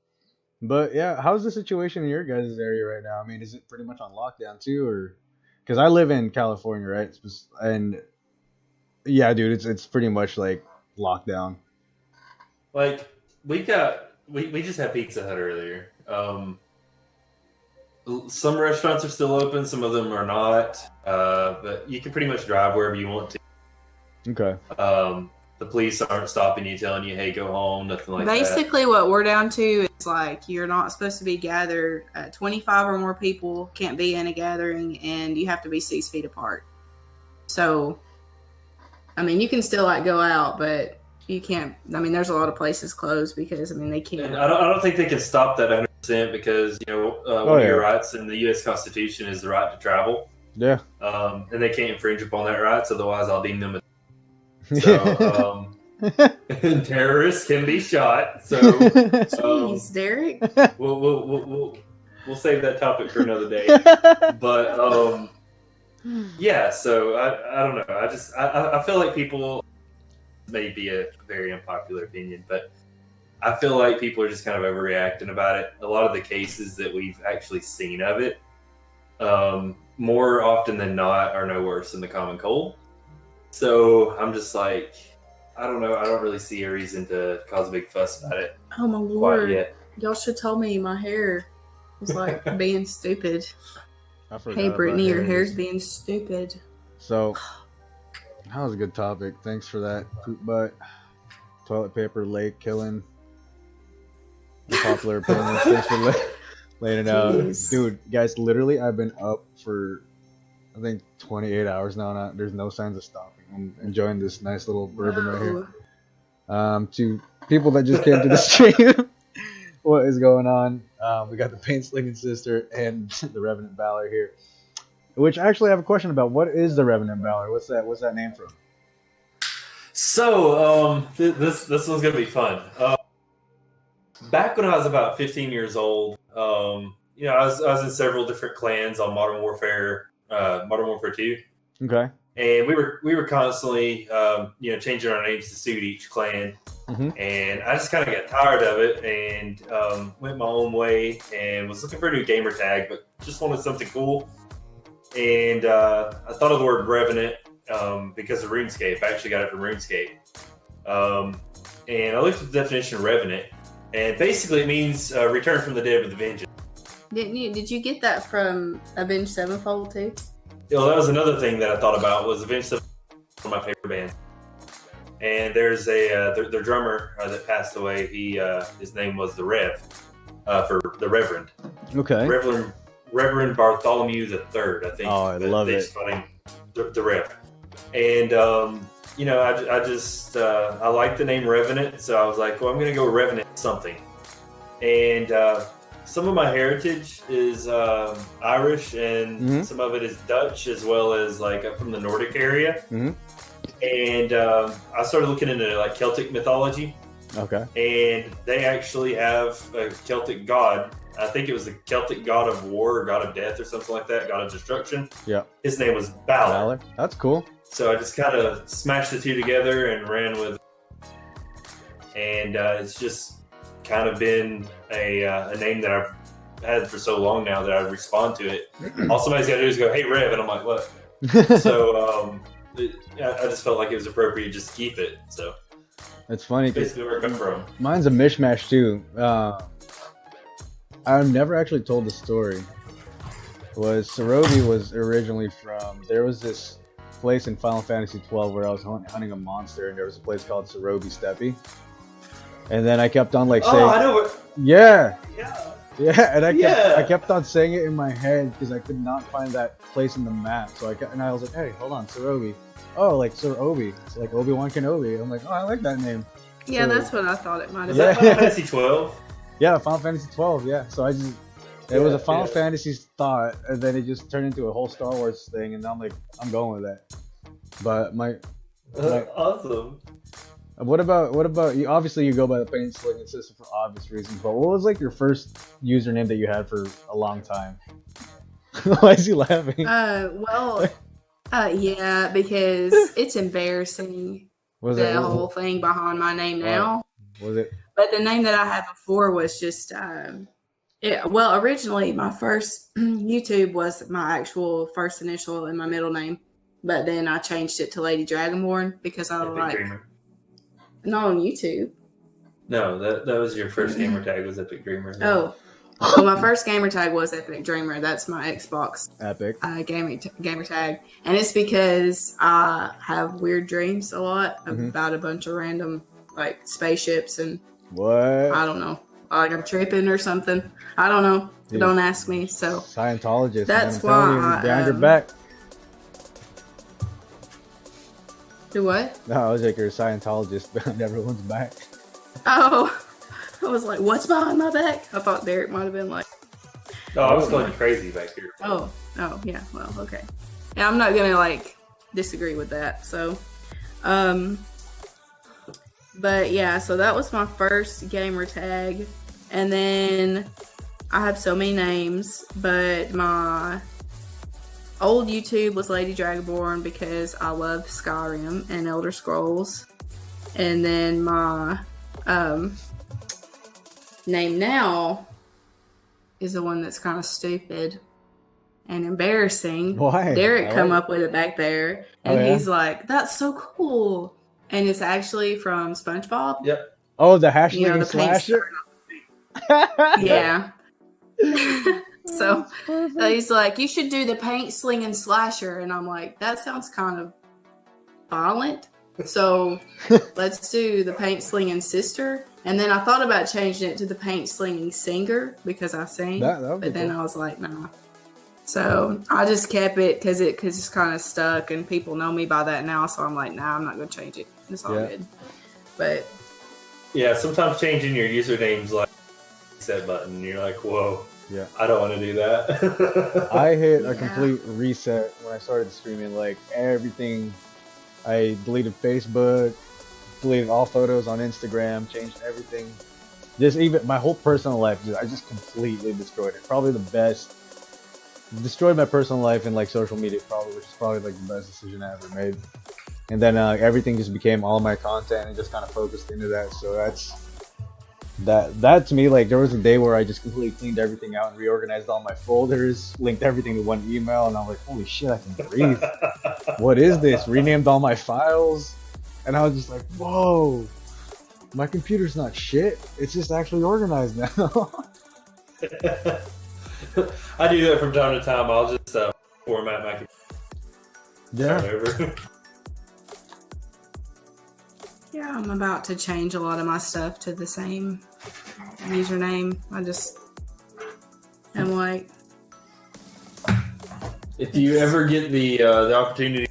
But yeah, how's the situation in your guys' area right now? I mean, is it pretty much on lockdown too, or because I live in California, right? And yeah, dude, it's pretty much like lockdown. Like we just had Pizza Hut earlier. Some restaurants are still open, some of them are not. But you can pretty much drive wherever you want to. Okay. The police aren't stopping you, telling you, "Hey, go home," nothing like that. Basically, what we're down to is like you're not supposed to be gathered. 25 or more people can't be in a gathering, and you have to be 6 feet apart. So, I mean, you can still like go out, but you can't. I mean, there's a lot of places closed because they can't. And I don't think they can stop that 100% because one of your rights in the U.S. Constitution is the right to travel. Yeah. And they can't infringe upon that right, otherwise I'll deem them a So, and terrorists can be shot. So, jeez, Derek. We'll save that topic for another day. But yeah. So I don't know. I feel like people may be a very unpopular opinion, but I feel like people are just kind of overreacting about it. A lot of the cases that we've actually seen of it, more often than not, are no worse than the common cold. So I'm just like, I don't know. I don't really see a reason to cause a big fuss about it. Oh my lord! Y'all should told me my hair was like being stupid. Hey Brittany, your hair's being stupid. So that was a good topic. Thanks for that. Poop butt, toilet paper, lake killing. Popular opinions. Thanks for laying it out, dude. Guys, literally, I've been up for I think 28 hours now. There's no signs of stopping. I'm enjoying this nice little bourbon right here. To people that just came to the stream, what is going on? We got the Paint Slingin Sister and the Revenant Balor here. Which I actually have a question about. What is the Revenant Balor? What's that name from? So this one's gonna be fun. Back when I was about 15 years old, I was in several different clans on Modern Warfare 2. Okay. And we were constantly, changing our names to suit each clan. Mm-hmm. And I just kind of got tired of it and went my own way and was looking for a new gamer tag, but just wanted something cool. And I thought of the word Revenant because of RuneScape. I actually got it from RuneScape. And I looked at the definition of Revenant, And basically, it means return from the dead with a vengeance. Did you get that from Avenged Sevenfold too? You know, that was another thing that I thought about was Avenged Sevenfold, one of my favorite bands. And there's their drummer that passed away. His name was the Rev, for the Reverend. Okay. Reverend Bartholomew III, I think. Oh, I love it. The Rev. And you know, I just I like the name Revenant, so I was like, well, I'm gonna go Revenant something. And some of my heritage is Irish, and some of it is Dutch, as well as like from the Nordic area. And I started looking into like Celtic mythology. Okay. And they actually have a Celtic god. I think it was the Celtic god of war, or god of death, or something like that, god of destruction. Yeah. His name was Balor. That's cool. So I just kind of smashed the two together and ran with it. And it's just kind of been a name that I've had for so long now that I respond to it. All somebody's got to do is go, hey, Rev, and I'm like, what? So I just felt like it was appropriate just to keep it. So it's funny. Basically where it comes from. Mine's a mishmash too. I've never actually told the story. SER0CASTS was originally from, there was this place in Final Fantasy 12 where I was hunting a monster, and there was a place called SER0CASTS Steppe. And then I kept on like saying, I know what. Yeah, Yeah. and I kept on saying it in my head because I could not find that place in the map. So I was like, hey, hold on, SER0CASTS. Oh, like Sir Obi. It's like Obi-Wan Kenobi. I'm like, oh, I like that name. Yeah, So, that's what I thought it might have Is been. that Final Fantasy 12? yeah, Final Fantasy 12. Yeah. So it was a Final Fantasy thought, and then it just turned into a whole Star Wars thing, and I'm like, I'm going with that. But Awesome. What about you? Obviously, you go by the Paint Slingin Sister for obvious reasons. But what was like your first username that you had for a long time? Why is he laughing? Yeah, because it's embarrassing. The whole thing behind my name now. Was it? But the name that I had before was just, originally my first YouTube was my actual first initial and my middle name. But then I changed it to Lady Dragonborn because I like, Dreamer. Not on YouTube. No, that was your first gamer tag was Epic Dreamer. Oh. Well, my first gamer tag was Epic Dreamer. That's my Xbox Epic gamer tag, and it's because I have weird dreams a lot about a bunch of random like spaceships and what? I don't know, like I'm tripping or something. I don't know. Dude, don't ask me. So Scientologist. That's why behind your back. Do what? No, I was like, you're a Scientologist behind everyone's back. Oh. I was like, what's behind my back? I thought Derek might have been like... Oh, I was going crazy back here. Oh, yeah, well, okay. Yeah, I'm not going to, like, disagree with that, so... But, yeah, so that was my first gamer tag. And then I have so many names, but my old YouTube was Lady Dragonborn because I love Skyrim and Elder Scrolls. And then my... name now is the one that's kind of stupid and embarrassing. Why? Derek come up with it back there, and he's like, "That's so cool," and it's actually from SpongeBob. Yep. Oh, the hashtag slasher. Yeah. So he's like, "You should do the Paint Slingin Slasher," and I'm like, "That sounds kind of violent." So let's do the Paint Slingin Sister. And then I thought about changing it to the Paint Slingin Singer because I sing. But then I was like, nah. So I just kept it because it's kind of stuck and people know me by that now. So I'm like, nah, I'm not going to change it. It's all good. But yeah, sometimes changing your username's like reset button. And you're like, whoa. Yeah. I don't want to do that. I hit a complete reset when I started streaming. Like everything, I deleted Facebook, deleted all photos on Instagram, changed everything. Just even my whole personal life, I just completely destroyed it. Probably the best. Destroyed my personal life and like social media, which is probably like the best decision I ever made. And then everything just became all my content and just kind of focused into that. So that to me, like there was a day where I just completely cleaned everything out and reorganized all my folders, linked everything to one email, and I'm like, holy shit, I can breathe. What is this? Renamed all my files, and I was just like, whoa. My computer's not shit. It's just actually organized now. I do that from time to time. I'll just format my computer. Yeah. Over. Yeah, I'm about to change a lot of my stuff to the same username. I'm like, if you ever get the opportunity,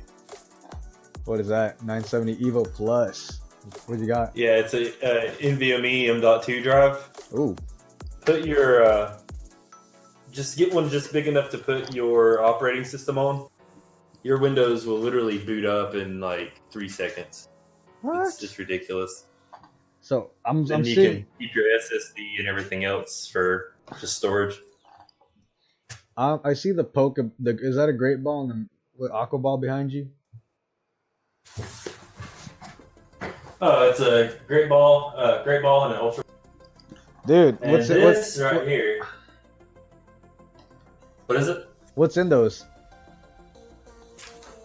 What is that? 970 Evo Plus. What you got? yeah, it's a NVMe M.2 drive. Ooh. Put your just get one just big enough to put your operating system on. Your Windows will literally boot up in like 3 seconds. What? It's just ridiculous. So I'm And you seeing. can keep your SSD and everything else for just storage. I see the poke. Is that a great ball and with aqua ball behind you? Oh, it's a great ball and an ultra. Dude, And what's this right here. What is it? What's in those?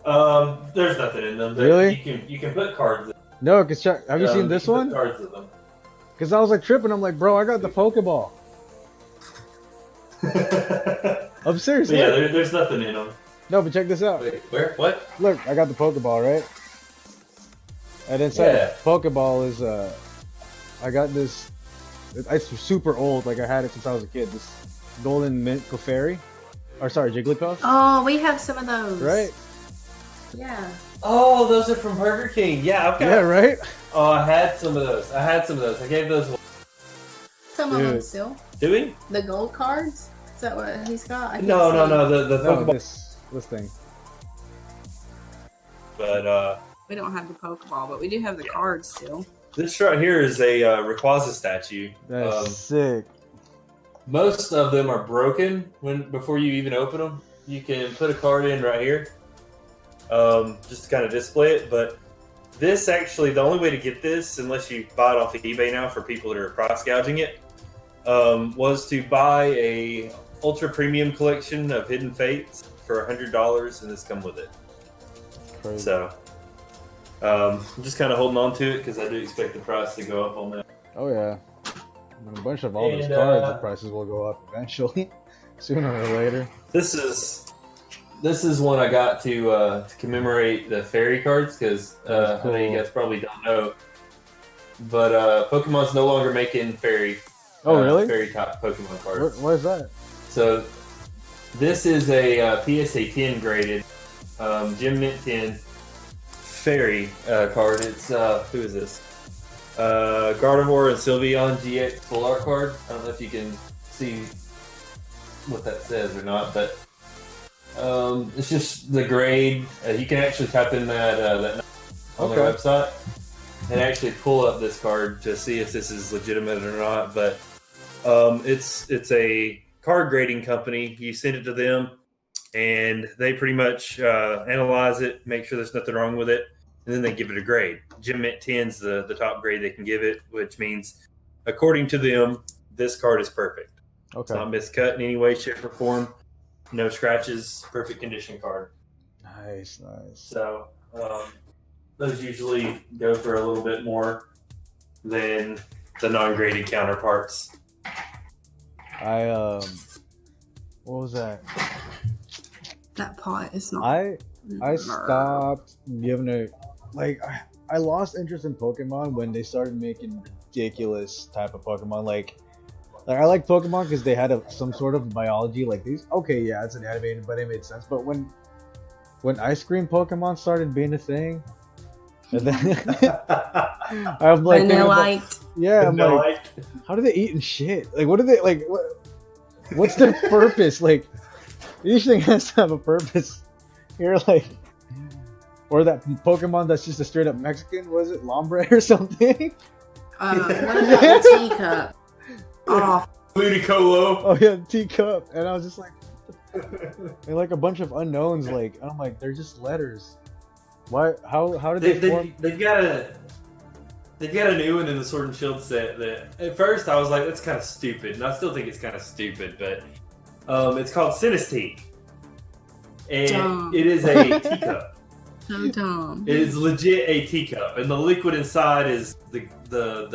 There's nothing in them. Really? You can put cards in. No, cause check. Have you seen this can put one? Cards in them. Cause I was like tripping. I'm like, bro, I got the Pokeball. I'm serious. But yeah, look. there's nothing in them. No, but check this out. Wait, where? What? Look, I got the Pokeball, right? And inside Yeah. the Pokeball is I got this. It's super old. Like I had it since I was a kid. This golden mint Clefairy, or sorry, Jigglypuff. oh, we have some of those. Right? Yeah. Oh, those are from Burger King. Yeah, I've got. Yeah, right. Oh, I had some of those. I gave those. Some of them Dude. still. Do we? The gold cards? Is that what he's got? I can't No. see. The No, Pokeball. this thing. But We don't have the Pokeball, but we do have the cards still. this right here is a Rayquaza statue. That's sick. Most of them are broken before you even open them. You can put a card in right here, just to kind of display it. But this actually, the only way to get this, unless you buy it off of eBay now for people that are price gouging it, was to buy a ultra premium collection of Hidden Fates for $100, and this come with it. Crazy. So, I'm just kind of holding on to it because I do expect the price to go up on that. Oh yeah. And a bunch of all those And, cards, the prices will go up eventually, sooner or later. This is one I got to commemorate the fairy cards because That's I know you cool. guys probably don't know, but Pokemon's no longer making fairy. Oh really? Fairy type Pokemon cards. What is that? So this is a PSA 10 graded Gym Mint 10 fairy card. It's who is this? Gardevoir and Sylveon GX full art card. I don't know if you can see what that says or not, but it's just the grade. You can actually type in that on their Okay. website and actually pull up this card to see if this is legitimate or not. But it's a card grading company. You send it to them, and they pretty much analyze it, make sure there's nothing wrong with it, and then they give it a grade. Gym Mint 10's the top grade they can give it, which means, according to them, this card is perfect. It's Okay. not miscut in any way, shape, or form. No scratches. Perfect condition card. Nice. So those usually go for a little bit more than the non-graded counterparts. What was that? That pot is not. I stopped giving it, like, I lost interest in Pokemon when they started making ridiculous type of Pokemon. Like I like Pokemon because they had some sort of biology like these. Okay, yeah, it's an animated, but it made sense. But when ice cream Pokemon started being a thing, and then I'm like, Vanillite. yeah, I'm like, how do they eat and shit? Like, what do they like? What's their purpose? Like, each thing has to have a purpose. You're like, or that Pokemon that's just a straight up Mexican. Was it Lombre or something? What about the teacup? Oh, Ludicolo. Oh yeah, teacup. And I was just like, and like a bunch of unknowns. Like, and I'm like, they're just letters. Why? How did they form? They've got a new one in the Sword and Shield set that at first I was like, that's kind of stupid, and I still think it's kind of stupid, but it's called Cinccino, and Dumb. it is a teacup. So dumb. It is legit a teacup, and the liquid inside is the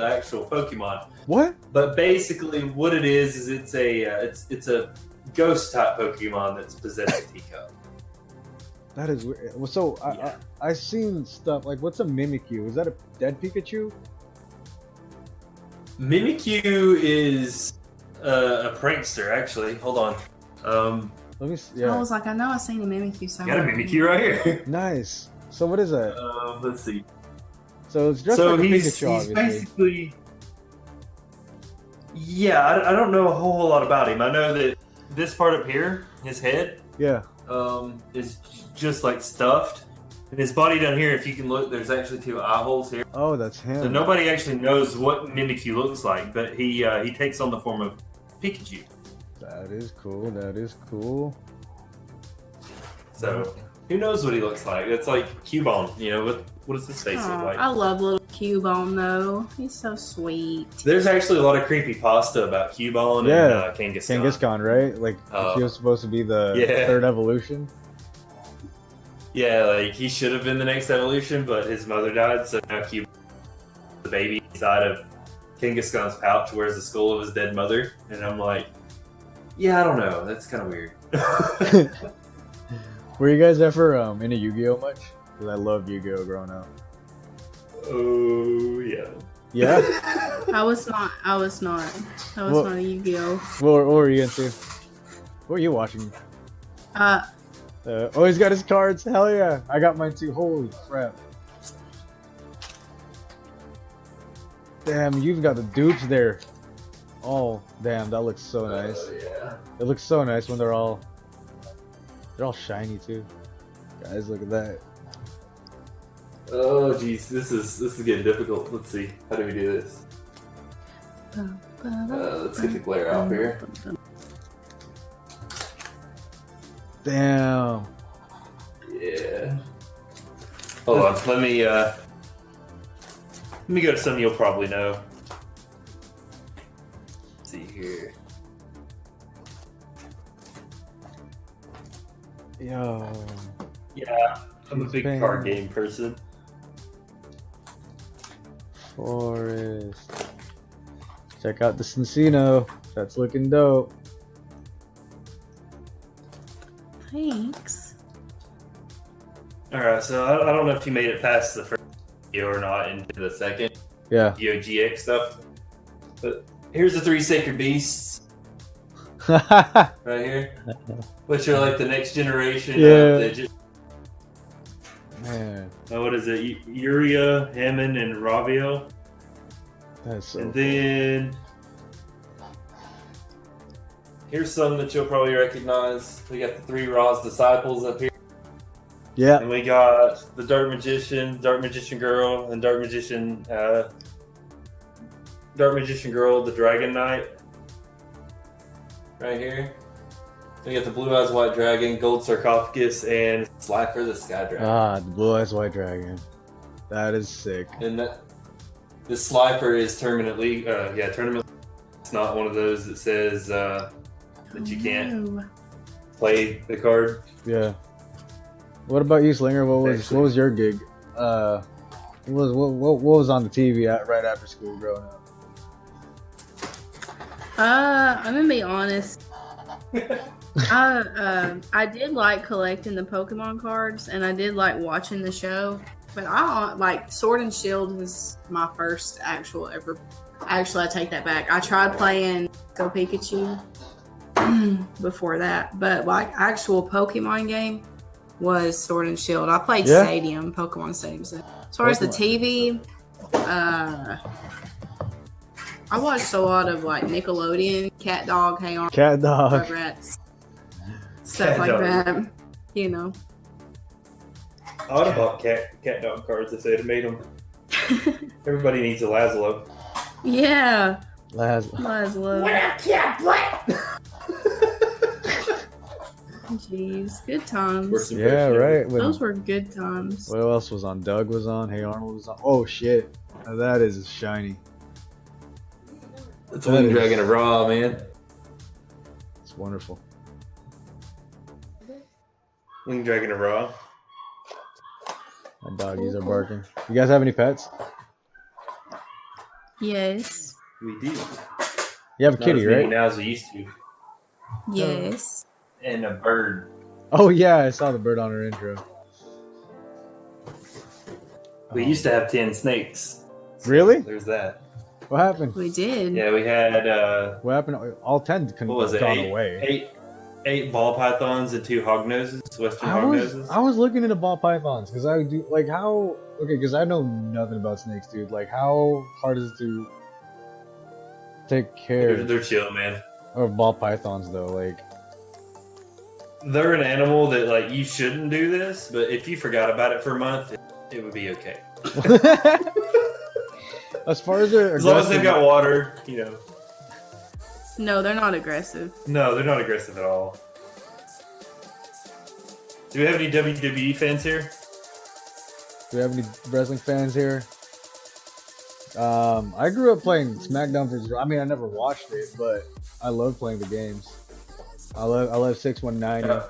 actual Pokemon. What? But basically, what it is it's a ghost type Pokemon that's possessed a teacup. That is weird. Well, so Yeah. I've seen stuff like, what's a Mimikyu? Is that a dead Pikachu? Mimikyu is a prankster, actually. Hold on. Let me see. I Yeah. was like, I know I seen a Mimikyu Got a somewhere. Mimikyu right here. Nice. So what is that? Let's see. So it's just So like a he's Pikachu, obviously. basically. Yeah, I don't know a whole lot about him. I know that this part up here, his head, Yeah. is just like stuffed. And his body down here, if you can look, there's actually 2 eye holes here. Oh, that's him. So nobody actually knows what Mimikyu looks like, but he takes on the form of Pikachu. That is cool. That is cool. So who knows what he looks like? It's like Cubone, you know, what does his face look Aw, like? I love little Cubone though. He's so sweet. There's actually a lot of creepypasta about Cubone Yeah. and Kangaskhan. Kangaskhan, right? Like he was supposed to be the Yeah. third evolution. Yeah, like he should have been the next evolution, but his mother died, so now Cubone, the baby inside of Kangaskhan's pouch, wears the skull of his dead mother, and I'm like, yeah, I don't know, that's kind of weird. Were you guys ever into Yu-Gi-Oh much? Because I loved Yu-Gi-Oh growing up. Oh yeah. Yeah. I was not Well- not a Yu-Gi-Oh. What were you into? What were you watching? Oh, he's got his cards. Hell yeah! I got mine too. Holy crap! Damn, you've got the dupes there. Oh, damn, that looks so nice. Yeah. It looks so nice when they're all shiny too. Guys, look at that. Oh jeez, this is getting difficult. Let's see. How do we do this? Let's get the glare out here. Damn. Yeah. Hold on. Let me go to something you'll probably know. Let's see here. Yo. Yeah, I'm a big Bang. card game person. Forest. Check out the Cinccino. That's looking dope. Thanks. Alright, so I don't know if you made it past the first video or not into the second Yeah. GX stuff. But here's the 3 sacred beasts Yeah. right here. Which are like the next generation Yeah. of the Man, what is it? Uria, Hammond, and Ravio. that's so And then here's some that you'll probably recognize. We got the 3 Ra's disciples up here. Yeah. And we got the Dark Magician Girl, and Dark Magician Girl, the Dragon Knight. Right here. We got the Blue Eyes White Dragon, Gold Sarcophagus, and Slifer the Sky Dragon. Ah, the Blue Eyes White Dragon. That is sick. And this Slifer is tournament. It's not one of those that says that you can't No. play the card. Yeah. What about you, Slinger? What Actually- was your gig? What was on the TV right after school growing up? I'm gonna be honest. I did like collecting the Pokemon cards, and I did like watching the show. But I like Sword and Shield was my first actual ever. Actually, I take that back. I tried playing Go Pikachu before that, but like actual Pokemon game was Sword and Shield. I played Yeah. Stadium, Pokemon Stadium. So as far as the Pokemon. TV, I watched a lot of like Nickelodeon, Cat Dog, Hey Arnold, Cat Dog. Rugrats, stuff Cat like Dog. that. You know. I would have bought cat dog cards if they'd have made them. Everybody needs a Lazlo. Yeah, Laz. Laszlo. Jeez, good times. Yeah, right. When, Those were good times. what else was on? Doug was on. Hey Arnold was on. Oh shit, now that is shiny. It's Wing Dragon of Raw, man. It's wonderful. Wing Dragon of Raw. My doggies are barking. You guys have any pets? Yes. We do. You have a Not kitty, as many right? now as we used to. Yes. And a bird. Oh yeah, I saw the bird on her intro. We used to have 10 snakes. So Really? There's that. What happened? We did. Yeah, we had What happened? All 10 couldn't what was have it? gone away. Eight ball pythons and 2 hog noses, western hog noses. I was looking into ball pythons because I do like how because I know nothing about snakes, dude. Like how hard is it to take care They're chill, man. of ball pythons though? Like They're an animal that like you shouldn't do this, but if you forgot about it for a month, it would be okay. as far as they're As long as they've got water, you know. No, they're not aggressive. No, they're not aggressive at all. Do we have any WWE fans here? Do we have any wrestling fans here? I grew up playing SmackDown versus. I mean, I never watched it, but I love playing the games. I love 6190.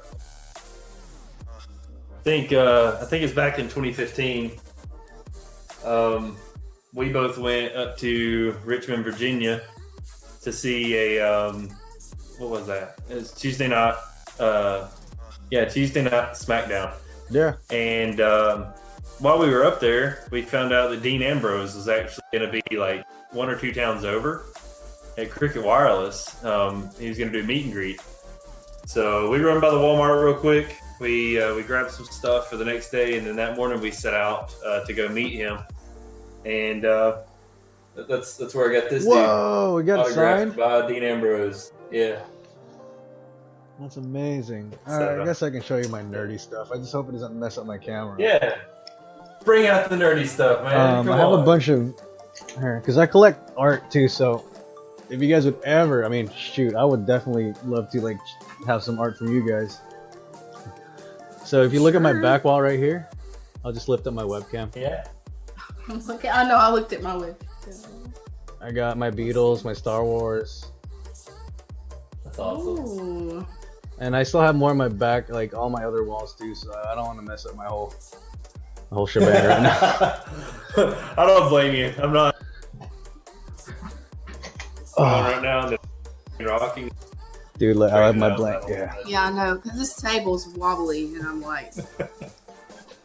I think it's back in 2015. We both went up to Richmond, Virginia, to see a what was that? It was Tuesday night. Tuesday night SmackDown. Yeah. And while we were up there, we found out that Dean Ambrose was actually going to be like 1 or 2 towns over at Cricket Wireless. He was going to do meet and greet. So we run by the Walmart real quick. We grabbed some stuff for the next day, and then that morning we set out to go meet him. And that's where I got this. Whoa, we got autographed signed by Dean Ambrose. Yeah. That's amazing. So, Alright, I guess I can show you my nerdy stuff. I just hope it doesn't mess up my camera. Yeah. Bring out the nerdy stuff, man. Come I have on. a bunch of because I collect art too. So if you guys would ever, I mean, shoot, I would definitely love to like have some art from you guys. So if you look at my back wall right here, I'll just lift up my webcam. Yeah. Okay, I know. I looked at my web. I got my Beatles, my Star Wars, That's awesome. Ooh. and I still have more on my back, like all my other walls too. So I don't want to mess up my whole shebang right now. I don't blame you. I'm not right now. Rocking. Dude, I have my Right now, blank. that Yeah. whole- Yeah, I know. Because this table's wobbly, and I'm like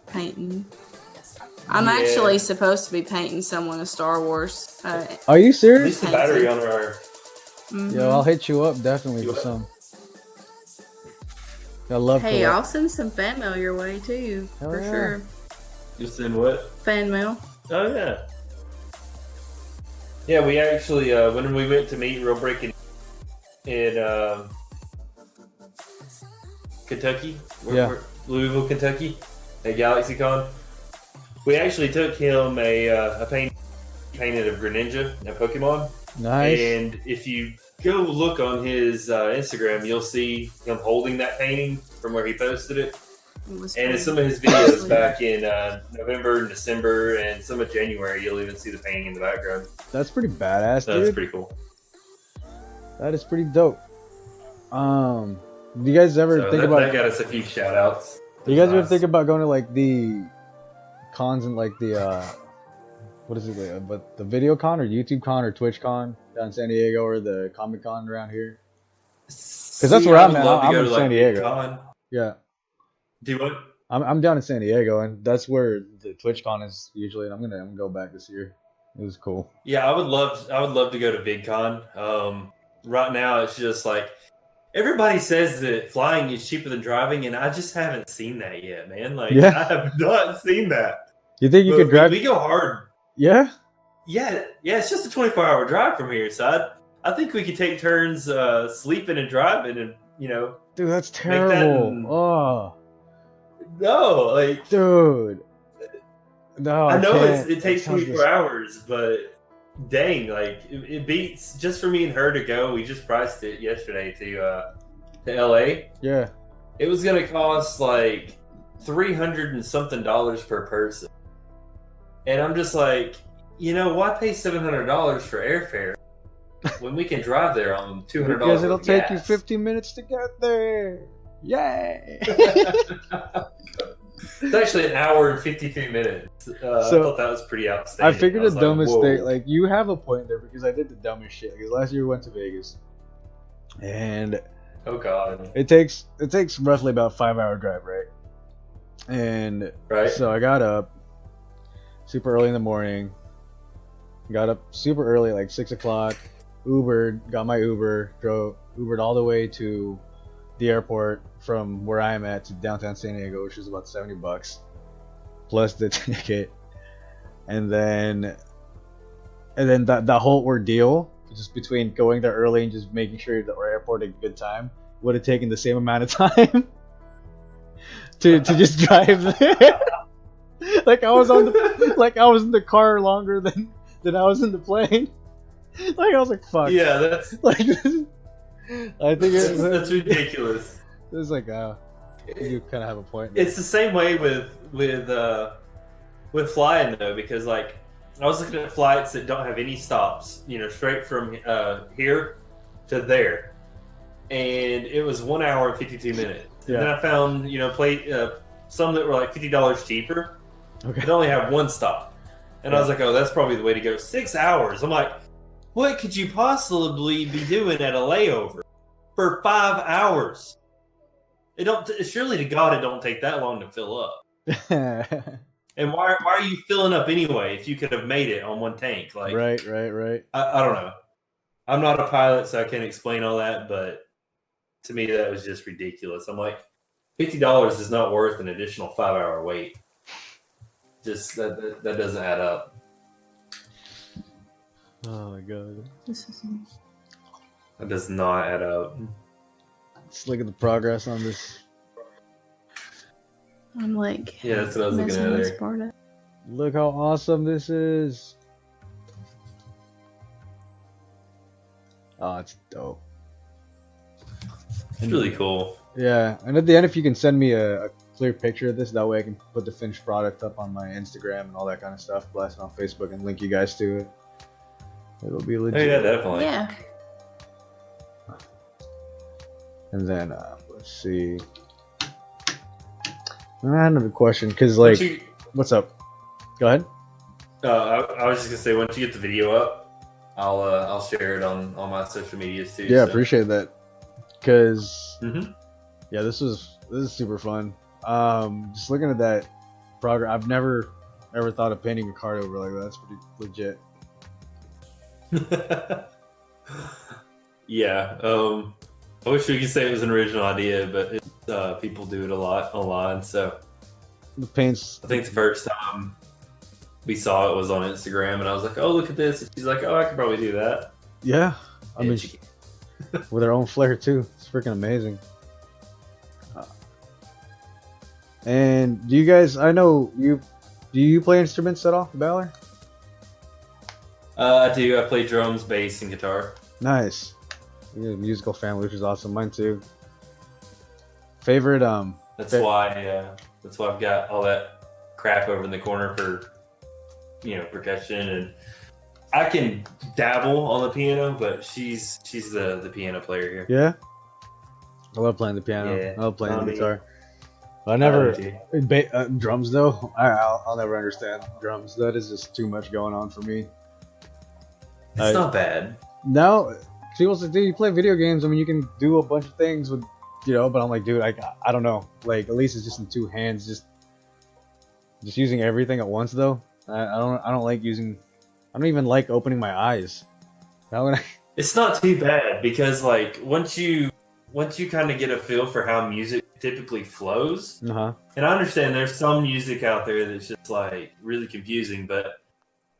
painting. I'm Yeah. actually supposed to be painting someone a Star Wars. Are you At serious? least the battery on our. Mhm. Yo, I'll hit you up definitely for You- some. I love. Hey, collect- I'll send some fan mail your way too, Hell for yeah. sure. Just in what? Fan mail. Oh yeah. Yeah, we actually when we went to meet Real Breaking in Kentucky, Louisville, Kentucky, at GalaxyCon, we actually took him a painted of Greninja, a Pokemon. Nice. And if you go look on his Instagram, you'll see him holding that painting from where he posted it. It was And in pretty- some of his videos back in November and December and some of January, you'll even see the painting in the background. That's pretty badass, So dude. that's pretty cool. That is pretty dope. Do you guys ever So think that, about? that got us a few shout outs. Do you guys ever think about going to like the cons and like the what is it? But the video con or YouTube con or Twitch con down in San Diego or the Comic Con around here? Because that's where I'm at. I'm in San Diego. Con. Yeah, Do what? I'm down in San Diego, and that's where the Twitch con is usually. And I'm gonna go back this year. It was cool. Yeah, I would love to go to VidCon. Right now, it's just like everybody says that flying is cheaper than driving, and I just haven't seen that yet, man. Like, Yeah. I have not seen that. You think you But could drive? We go hard. Yeah. Yeah, it's just a 24-hour drive from here, so I think we could take turns sleeping and driving, and Dude, that's that terrible. in- Oh, no, like dude. No, I know can't. it takes That sounds 24 hours, but dang, like it beats just for me and her to go. We just priced it yesterday to LA. Yeah. It was gonna cost like $300 and something per person, and I'm just like, why pay $700 for airfare when we can drive there on $200? Because it'll worth of take you gas? 15 minutes to get there. Yay! It's actually an hour and 53 minutes. I thought that was pretty outstanding. I figured the dumbest whoa. thing, like, you have a point there because I did the dumbest shit. Because last year we went to Vegas, and Oh god. it takes roughly about 5-hour drive, right? And Right. so I got up super early in the morning. Got up super early, like 6 o'clock. Got my Ubered all the way to the airport from where I am at to downtown San Diego, which is about $70 plus the ticket. And then that whole ordeal, just between going there early and just making sure the airport at a good time, would have taken the same amount of time to just drive there. Like I was in the car longer than I was in the plane. Like I was like, fuck. Yeah, that's Like I think that's ridiculous. It's like, you kind of have a point. It's the same way with flying though, because like I was looking at flights that don't have any stops, straight from here to there, and it was 1 hour and 52 minutes. Yeah. And then I found some that were like $50 cheaper. Okay. It only have one stop, and I was like, oh, that's probably the way to go. 6 hours. I'm like, what could you possibly be doing at a layover for 5 hours? Surely to God, it don't take that long to fill up. And why are you filling up anyway if you could have made it on one tank? Like, right. I don't know. I'm not a pilot, so I can't explain all that, but to me, that was just ridiculous. I'm like, $50 is not worth an additional 5-hour wait. Just that doesn't add up. Oh my god. That does not add up. Let's look at the progress on this. I'm like, Yeah, that's what I was looking at there. part of. Look how awesome this is. Oh, it's dope. It's really cool. Yeah, and at the end, if you can send me a clear picture of this, that way I can put the finished product up on my Instagram and all that kind of stuff, blast it on Facebook, and link you guys to it. It'll be legit. Oh, yeah, definitely. Yeah. And then, let's see. I had another question, because, like, what's up? Go ahead. I was just going to say, once you get the video up, I'll share it on all my social medias too. Yeah, appreciate that. Because, Mm-hmm. yeah, this is super fun. Just looking at that progress, I've never ever thought of painting a card over like that. That's pretty legit. Yeah. I wish we could say it was an original idea, but people do it a lot online. So The paints. I think the first time we saw it was on Instagram, and I was like, "Oh, look at this!" And she's like, "Oh, I could probably do that." Yeah, I And mean, with her own flair too. It's freaking amazing. And do you guys? I know you. Do you play instruments at all, Balor? I do. I play drums, bass, and guitar. Nice. You're a musical family, which is awesome. Mine too. Favorite That's why I've got all that crap over in the corner for percussion, and I can dabble on the piano, but she's the piano player here. Yeah. I love playing the piano. Yeah. I love playing the Me. guitar. I never do. drums though. I'll never understand drums. That is just too much going on for me. It's not bad. No, people say, dude, you play video games. I mean, you can do a bunch of things with, but I'm like, dude, I don't know. Like, at least it's just in two hands, just using everything at once though. I don't like using. I don't even like opening my eyes. It's not too bad because like once you kind of get a feel for how music typically flows, Uh-huh. and I understand there's some music out there that's just like really confusing, but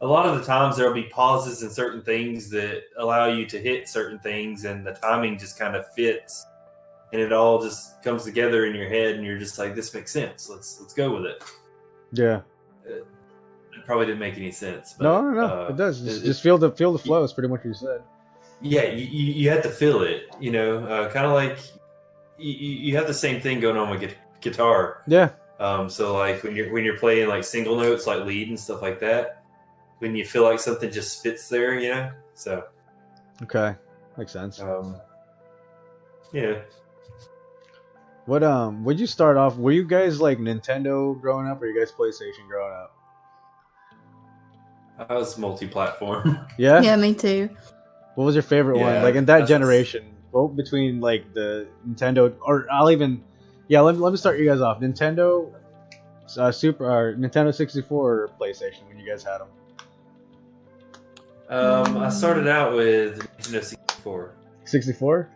a lot of the times there'll be pauses in certain things that allow you to hit certain things, and the timing just kind of fits, and it all just comes together in your head, and you're just like, this makes sense. Let's go with it. Yeah. It probably didn't make any sense. But, No, it does. Just feel the flow. Is pretty much what you said. Yeah, you have to feel it. Kind of like you have the same thing going on with guitar. Yeah. So like when you're playing like single notes, like lead and stuff like that, when you feel like something just fits there, So. Okay, makes sense. Yeah. Would you start off? Were you guys like Nintendo growing up, or you guys PlayStation growing up? I was multi-platform. Yeah. Yeah, me too. What was your favorite one? Yeah, Like in that that's- generation, both between like the Nintendo, or I'll even, yeah. Let me start you guys off. Nintendo, Super, or Nintendo 64 or PlayStation when you guys had them. I started out with Nintendo 64. 64.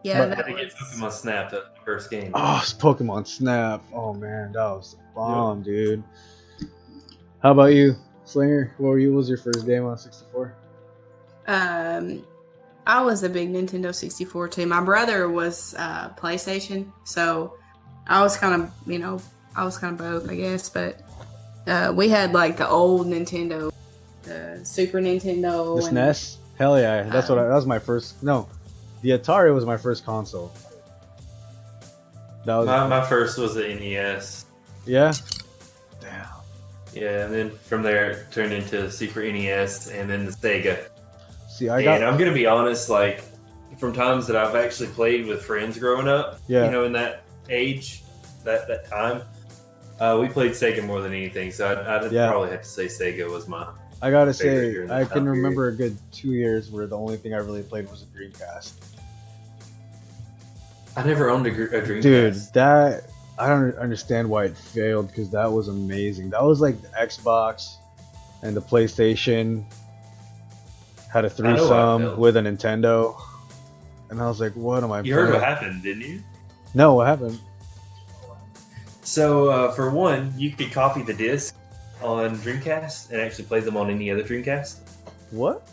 Yeah, But- I that had to get was. Pokemon Snap, that was the first game. Oh, it's Pokemon Snap. Oh man, that was a bomb, dude. How about you, Slinger? What was your first game on 64? I was a big Nintendo 64 too. My brother was PlayStation, so I was kind of both, I guess. But we had like the old Nintendo, the Super Nintendo, The SNES? Hell yeah, that was my first. No, the Atari was my first console. That was My first was the NES. yeah. Damn. Yeah, and then from there it turned into Super NES and then the Sega. See, And I'm gonna be honest, like from times that I've actually played with friends growing up, Yeah. you know, in that age, that time, we played Sega more than anything. So I'd Yeah. probably have to say Sega was my. I gotta favorite say, during that I time can period. remember a good 2 years where the only thing I really played was a Dreamcast. I never owned a Dreamcast. Dude, that I don't understand why it failed because that was amazing. That was like the Xbox and the PlayStation had a know why it threesome failed. with a Nintendo, and I was like, "What am I?" You heard playing? what happened, didn't you? No, what happened? So for one, you could copy the disc on Dreamcast and actually play them on any other Dreamcast. What?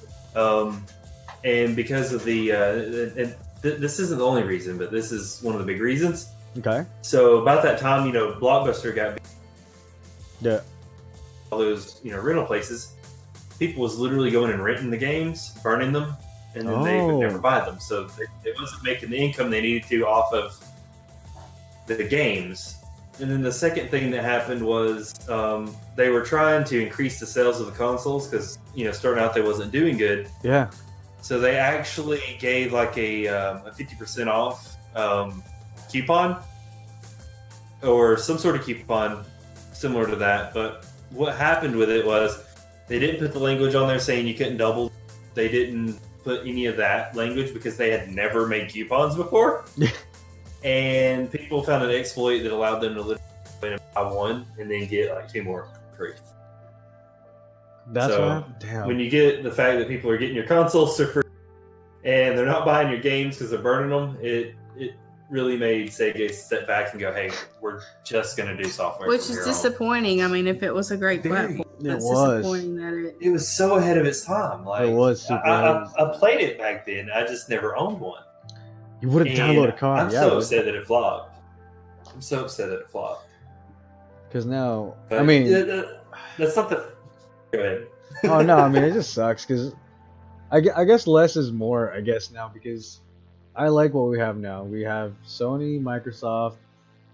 And because of this isn't the only reason, but this is one of the big reasons. Okay. So about that time, you know, Blockbuster got Yeah. all those, you know, rental places. People was literally going and renting the games, burning them, and then they would never Oh. buy them. So they wasn't making the income they needed to off of the games. And then the second thing that happened was they were trying to increase the sales of the consoles because, you know, starting out they wasn't doing good. Yeah. So they actually gave like a 50% off coupon or some sort of coupon similar to that. But what happened with it was they didn't put the language on there saying you couldn't double. They didn't put any of that language because they had never made coupons before. And people found an exploit that allowed them to literally buy one and then get like 2 more free. That's So, what. Damn. When you get the fact that people are getting your consoles for free and they're not buying your games because they're burning them, it really made Sega step back and go, "Hey, we're just going to do software." Which from is here on." disappointing. I mean, if it was a great Very. platform, It it's was. disappointing that it. It was so ahead of its time. Like It was super I played it back then. I just never owned one. You would have And downloaded a card. I'm so upset that it flopped. I'm so upset that it flopped. Because now, But I mean, that's not the. Go ahead. oh no, I mean it just sucks because I guess less is more. I guess now because I like what we have now. We have Sony, Microsoft,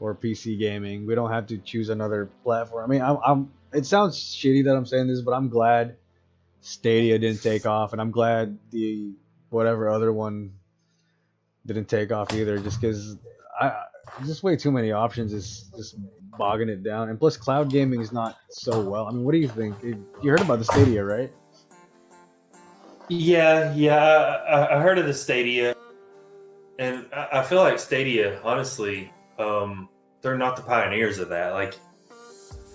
or PC gaming. We don't have to choose another platform. I mean, I'm. It sounds shitty that I'm saying this, but I'm glad Stadia didn't take off, and I'm glad the whatever other one didn't take off either. Just because just way too many options is just bogging it down. And plus, cloud gaming is not so well. I mean, what do you think? You heard about the Stadia, right? Yeah. I heard of the Stadia, and I feel like Stadia, honestly, they're not the pioneers of that. Like,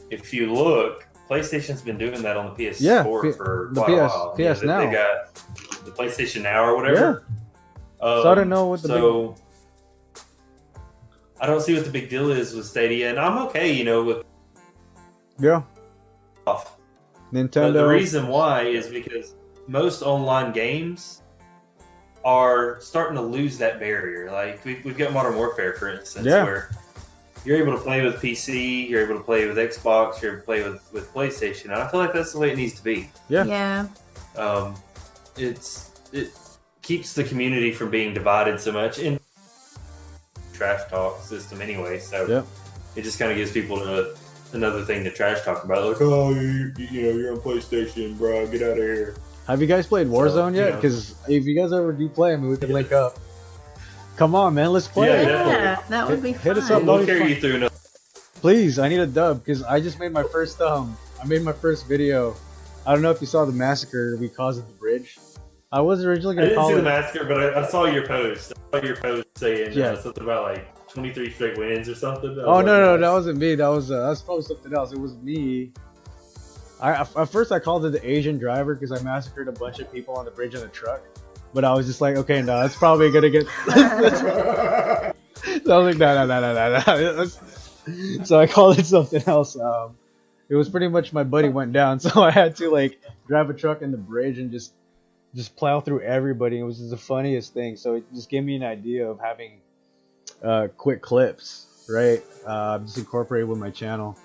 if you look, PlayStation's been doing that on the PS4 Yeah, for the quite a while. PS Now. They got the PlayStation Now or whatever. So I don't know what the so I don't see what the big deal is with Stadia, and I'm okay, you know, with Yeah. off. Nintendo. But the reason why is because most online games are starting to lose that barrier. Like we've got Modern Warfare, for instance, Yeah. where you're able to play with PC, you're able to play with Xbox, you're able to play with PlayStation. And I feel like that's the way it needs to be. Yeah. Yeah. It keeps the community from being divided so much in trash talk system anyway. So Yep. it just kind of gives people another thing to trash talk about. Like, oh, you're on PlayStation, bro. Get out of here. Have you guys played Warzone yet? you know. Because if you guys ever do play, I mean, we can link up. Come on, man, let's play. Yeah, Yeah, that would be fun. Hit us up, We'll buddy. carry you through. Please, I need a dub because I just made my first video. I don't know if you saw the massacre we caused at the bridge. I was originally I gonna didn't call see it. the massacre, but I saw your post. I saw your post saying Yeah. something about like 23 straight wins or something. Oh no, that wasn't me. That was probably something else. It was me. At first I called it the Asian driver because I massacred a bunch of people on the bridge in a truck. But I was just like, okay, no, that's probably gonna get. So I was like, no. So I called it something else. It was pretty much my buddy went down, so I had to like drive a truck in the bridge and just plow through everybody. It was just the funniest thing. So it just gave me an idea of having quick clips, right? Just incorporated with my channel.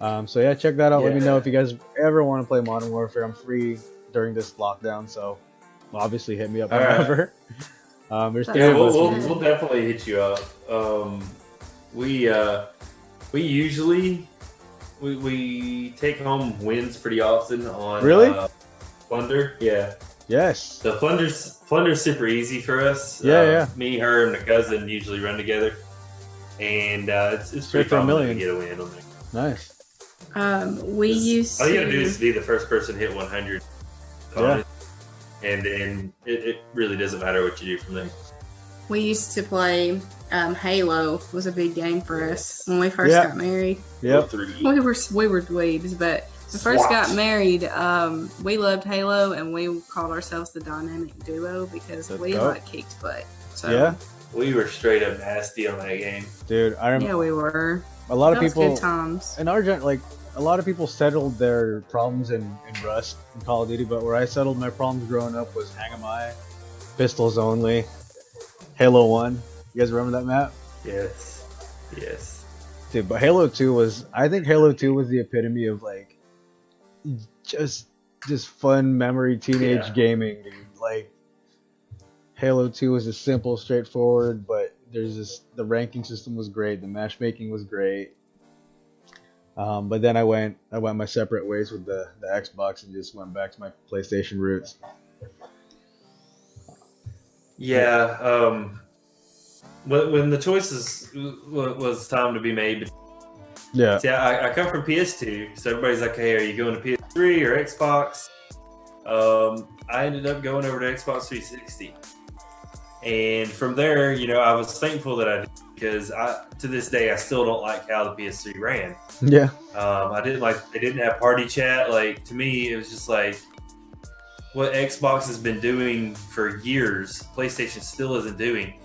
So yeah, check that out. Let me know if you guys ever want to play Modern Warfare. I'm free during this lockdown, so obviously hit me up whenever. There's we'll definitely hit you up. We usually we take home wins pretty often on Plunder. Yeah. Yes. The Plunder's super easy for us. Yeah. Me, her, and a cousin usually run together, and it's pretty for a common million. to get a win on there. Nice. We used all you to. gotta do is be the first person to hit 100. Yeah. And then it really doesn't matter what you do from there. We used to play Halo. Was a big game for us when we first got married. Yep. We were dweebs, but when we first got married, we loved Halo, and we called ourselves the Dynamic Duo because we kicked butt. So Yeah. We were straight up nasty on that game. Dude, I remember. yeah, we were. A lot of That was people good times. in our gen, like a lot of people settled their problems in Rust and Call of Duty, but where I settled my problems growing up was Hang'em, pistols only, Halo 1. You guys remember that map? Yes. Dude, but Halo 2 was, I think Halo 2 was the epitome of like just fun memory teenage gaming, dude. Like Halo 2 was just simple, straightforward, but the ranking system was great, the matchmaking was great. But then I went my separate ways with the Xbox and just went back to my PlayStation roots. Yeah. When the choices was time to be made. Yeah. See, I come from PS2, so everybody's like, "Hey, are you going to PS3 or Xbox?" I ended up going over to Xbox 360. And from there, I was thankful that I did, because to this day, I still don't like how the PS3 ran. Yeah. I didn't like, they didn't have party chat. Like, to me, it was just like what Xbox has been doing for years, PlayStation still isn't doing.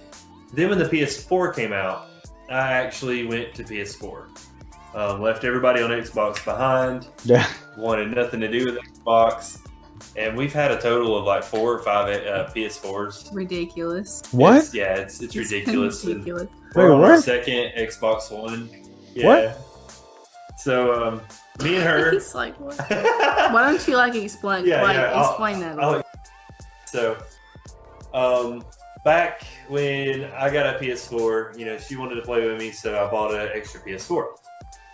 Then when the PS4 came out, I actually went to PS4. Left everybody on Xbox behind. Yeah. Wanted nothing to do with Xbox. And we've had a total of like 4 or 5 PS4s. Ridiculous. What? It's ridiculous. Ridiculous. We're on Wait, our what? second Xbox One. Yeah. What? So me and her. He's like, what? Why don't you explain? Explain that. So, back when I got a PS4, she wanted to play with me, so I bought an extra PS4.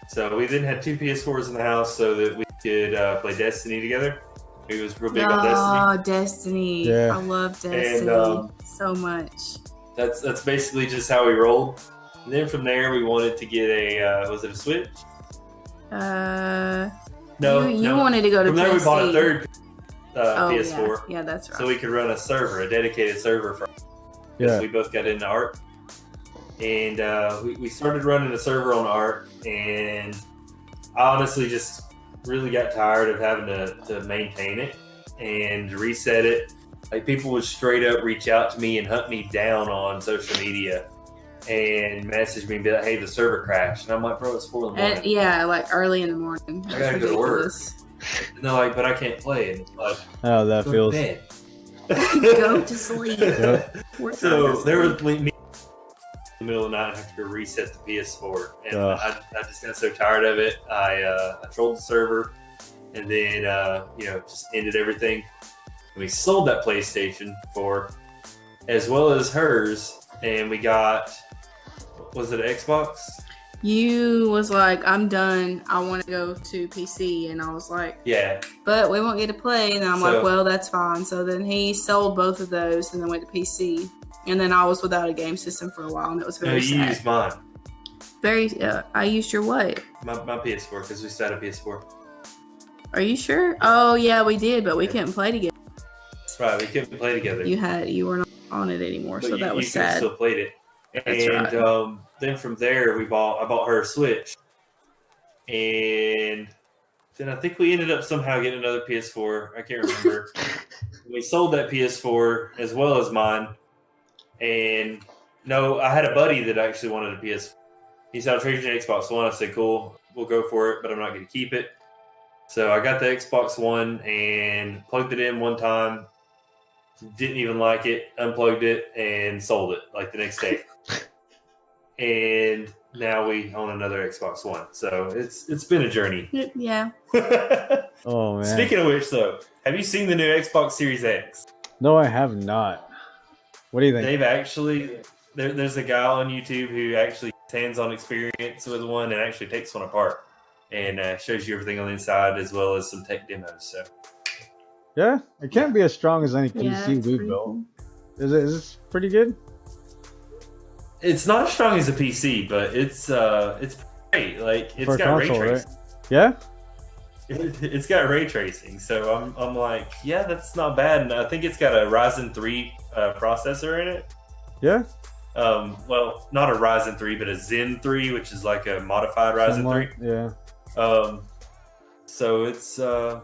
So we then had 2 PS4s in the house so that we could play Destiny together. He was real big on Destiny. Oh, Destiny! Yeah. I love Destiny so much. That's basically just how we rolled. And then from there, we wanted to get a was it a Switch? No, you wanted to go to From there, PC. we bought a third PS4. Yeah, that's right. So we could run a dedicated server for. Yeah. We both got into Arc, and we started running a server on Arc, and I honestly just really got tired of having to maintain it and reset it. Like, people would straight up reach out to me and hunt me down on social media and message me and be like, "Hey, the server crashed," and I'm like, "Bro, it's 4 in the morning." Yeah, early in the morning. I gotta go to work. And they're like, "But I can't play." And like, Oh, that go feels. to bed. Go to sleep. Yep. So there was me in the middle of the night. I have to go reset the PS4, and I just got so tired of it. I trolled the server, and then just ended everything. And we sold that PlayStation 4 as well as hers, and we got, was it an Xbox? You was like, "I'm done. I want to go to PC," and I was like, Yeah. "But we won't get to play." And I'm So- like, "Well, that's fine." So then he sold both of those, and then went to PC. And then I was without a game system for a while, and it was No, very you sad. used mine. I used your what? My PS4, because we started PS4. Are you sure? Oh yeah, we did, but we couldn't play together. That's right, we couldn't play together. You were not on it anymore, But so that was you sad. still played it. That's And right. Then from there, I bought her a Switch. And then I think we ended up somehow getting another PS4. I can't remember. We sold that PS4 as well as mine. And no, I had a buddy that actually wanted a PS4. He said, I'll trade you an Xbox One. I said, cool, we'll go for it, but I'm not going to keep it. So I got the Xbox One and plugged it in one time. Didn't even like it, unplugged it, and sold it like the next day. And now we own another Xbox One. So it's been a journey. Yeah. Oh man. Speaking of which, though, have you seen the new Xbox Series X? No, I have not. What do you think? They've actually there's a guy on YouTube who actually has hands-on experience with one and actually takes one apart and shows you everything on the inside as well as some tech demos. So Yeah, it can't be as strong as any Yeah, PC it's we've pretty built. cool. Is it pretty good? it's not as strong as a PC, but it's great. Like it's For a got console, ray right? tracing. Yeah. It's got ray tracing, so I'm like, yeah, that's not bad. And I think it's got a Ryzen 3 processor in it. Yeah. Well, not a Ryzen 3, but a Zen 3, which is like a modified Ryzen Somewhat, 3. Yeah. So it's I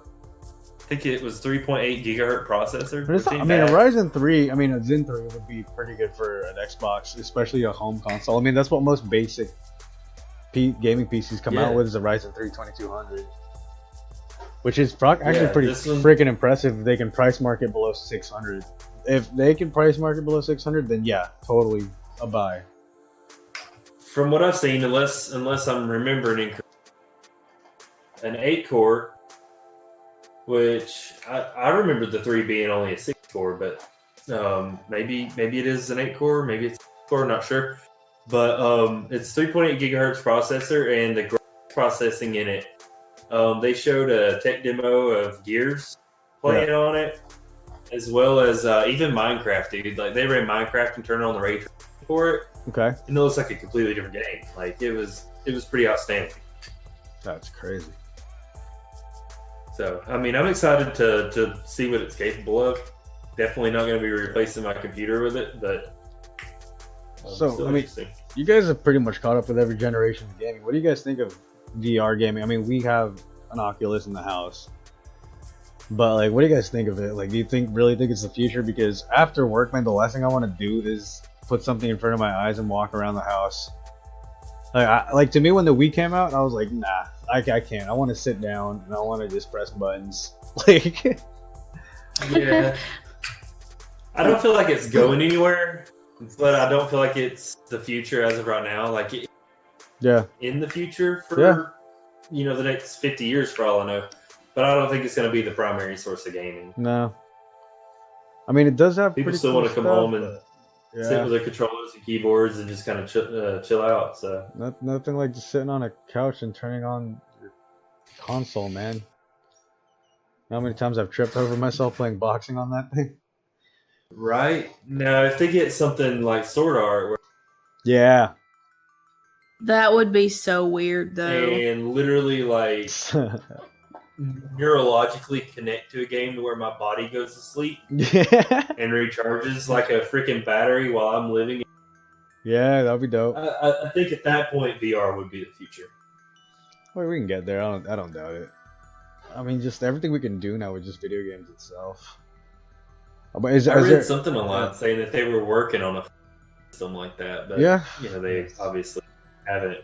think it was 3.8 gigahertz processor. But it's not, I mean, a Ryzen 3, I mean, a Zen 3 would be pretty good for an Xbox, especially a home console. I mean, that's what most basic gaming PCs come out with is a Ryzen 3 2200. Which is actually pretty freaking impressive if they can price market below 600. If they can price market below 600, then yeah, totally a buy. From what I've seen, unless I'm remembering incorrectly, an 8-core, which I remember the 3 being only a 6-core, but maybe it is an 8-core, maybe it's a 6-core, not sure. But it's 3.8 gigahertz processor, and the graphics processing in it. They showed a tech demo of Gears playing on it, as well as even Minecraft, dude. Like they ran Minecraft and turned on the ray tracing for it. Okay. And it looks like a completely different game. Like it was pretty outstanding. That's crazy. So I mean, I'm excited to see what it's capable of. Definitely not going to be replacing my computer with it, but so I mean, you guys have pretty much caught up with every generation of gaming. What do you guys think of VR gaming? I mean, we have an Oculus in the house, but like, what do you guys think of it? Like, do you really think it's the future? Because after work, man, the last thing I want to do is put something in front of my eyes and walk around the house. Like to me, when the Wii came out, I was like, nah, I can't. I want to sit down and I want to just press buttons. Like, yeah, I don't feel like it's going anywhere, but I don't feel like it's the future as of right now. Like, in the future for the next 50 years for all I know, but I don't think it's going to be the primary source of gaming. No, I mean it does have people still want to come home and sit with their controllers and keyboards and just kind of chill out. So nothing like just sitting on a couch and turning on your console, man. How many times I've tripped over myself playing boxing on that thing? Right now, if they get something like Sword Art, that would be so weird, though. And literally, like, neurologically connect to a game to where my body goes to sleep and recharges like a freaking battery while I'm living. Yeah, that'd be dope. I think at that point, VR would be the future. Well, we can get there. I don't doubt it. I mean, just everything we can do now with just video games itself. But I read something online saying that they were working on a system like that, but they obviously haven't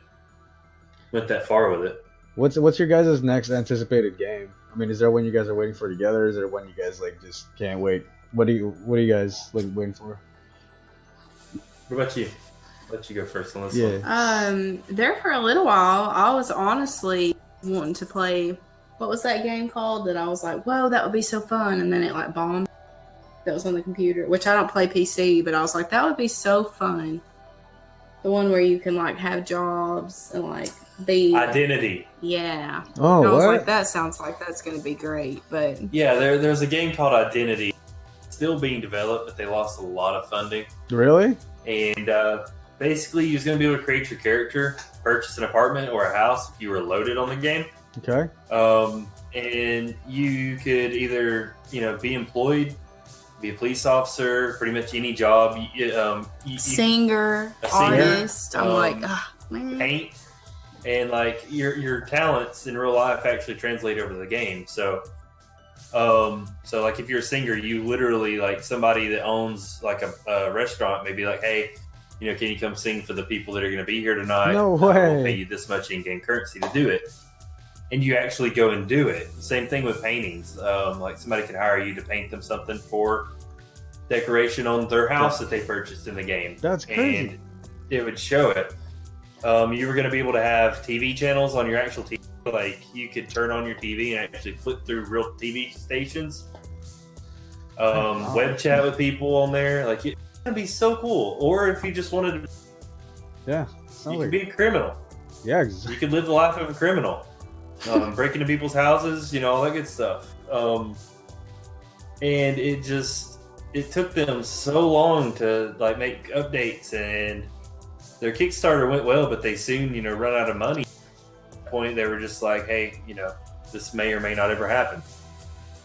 went that far with it. What's your guys' next anticipated game? I mean, is there one you guys are waiting for together? Is there one you guys like just can't wait? What are you guys like waiting for? What about you? I'll let you go first on this one. There for a little while, I was honestly wanting to play. What was that game called that I was like, whoa, that would be so fun, and then it like bombed. That was on the computer, which I don't play PC, but I was like, that would be so fun. The one where you can like have jobs and like be Identity. Yeah. Oh, and I was like, that sounds like that's going to be great, but yeah, there's a game called Identity. still being developed, but they lost a lot of funding. Really? And basically, you're going to be able to create your character, purchase an apartment or a house if you were loaded on the game. Okay. And you could either, be employed, be a police officer, pretty much any job. Singer, artist. I'm like, man. Paint, and like your talents in real life actually translate over to the game. So like if you're a singer, you literally like somebody that owns like a restaurant maybe like, hey, can you come sing for the people that are going to be here tonight? No way. I'll pay you this much in-game currency to do it. And you actually go and do it. Same thing with paintings. Like somebody could hire you to paint them something for decoration on their house that they purchased in the game. That's crazy. And it would show it. You were going to be able to have TV channels on your actual TV. Like you could turn on your TV and actually flip through real TV stations. Web chat with people on there. Like it's going to be so cool. Or if you just wanted to, you could be a criminal. Yeah, exactly. You could live the life of a criminal. Break into people's houses, all that good stuff. And it took them so long to like make updates, and their Kickstarter went well, but they soon, run out of money. At that point, they were just like, hey, this may or may not ever happen.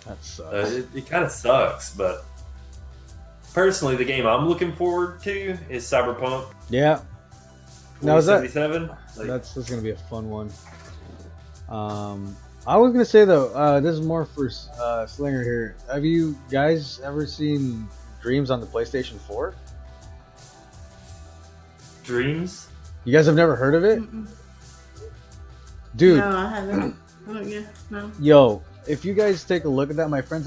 That sucks. It kind of sucks, but personally, the game I'm looking forward to is Cyberpunk. Yeah. Now is that 2077. that's gonna be a fun one. I was gonna say though, this is more for Slinger here. Have you guys ever seen Dreams on the PlayStation 4? Dreams? You guys have never heard of it? Mm-mm. Dude. No, I haven't. No. Yo, if you guys take a look at that, my friends,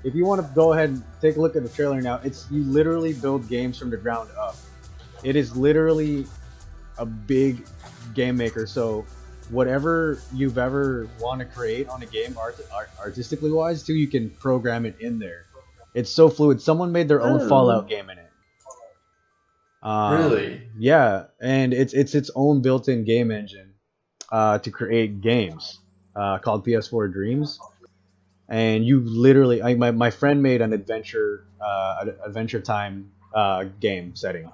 if you want to go ahead and take a look at the trailer now, you literally build games from the ground up. It is literally a big game maker. So whatever you've ever want to create on a game, artistically wise, too, you can program it in there. It's so fluid. Someone made their own Fallout game in it. Really? Yeah, and it's its own built-in game engine to create games called PS4 Dreams. And you literally, my friend made an adventure time game setting,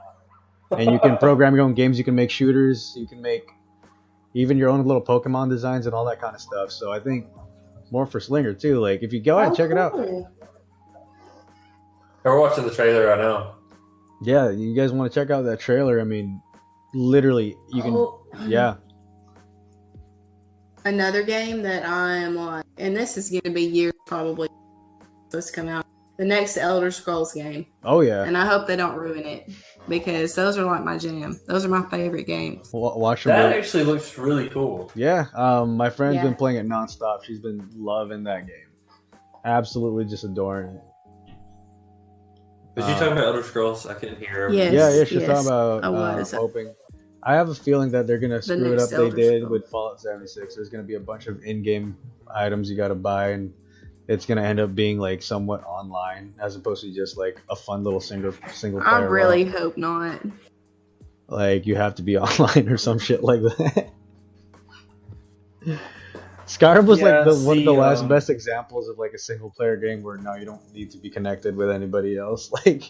and you can program your own games. You can make shooters. You can make even your own little Pokemon designs and all that kind of stuff. So I think more for Slinger too. Like if you go ahead and check it out. We're watching the trailer right now. Yeah, you guys want to check out that trailer? I mean, literally, you can. Yeah. Another game that I'm on, and this is going to be years probably supposed to come out. The next Elder Scrolls game. Oh yeah. And I hope they don't ruin it, because those are like my jam. Those are my favorite games. Watch them. That actually looks really cool. Yeah. My friend's been playing it nonstop. She's been loving that game. Absolutely, just adoring it. Was you talking about Elder Scrolls? I couldn't hear. Yes, yeah, she's talking about I was. hoping. I have a feeling that they're gonna screw it up. next They Elder did Scrolls. with Fallout 76. There's gonna be a bunch of in-game items you gotta buy, and it's gonna end up being like somewhat online as opposed to just like a fun little single player. I really hope not. Like you have to be online or some shit like that. Skyrim was like one of the last best examples of like a single player game where now you don't need to be connected with anybody else. Like,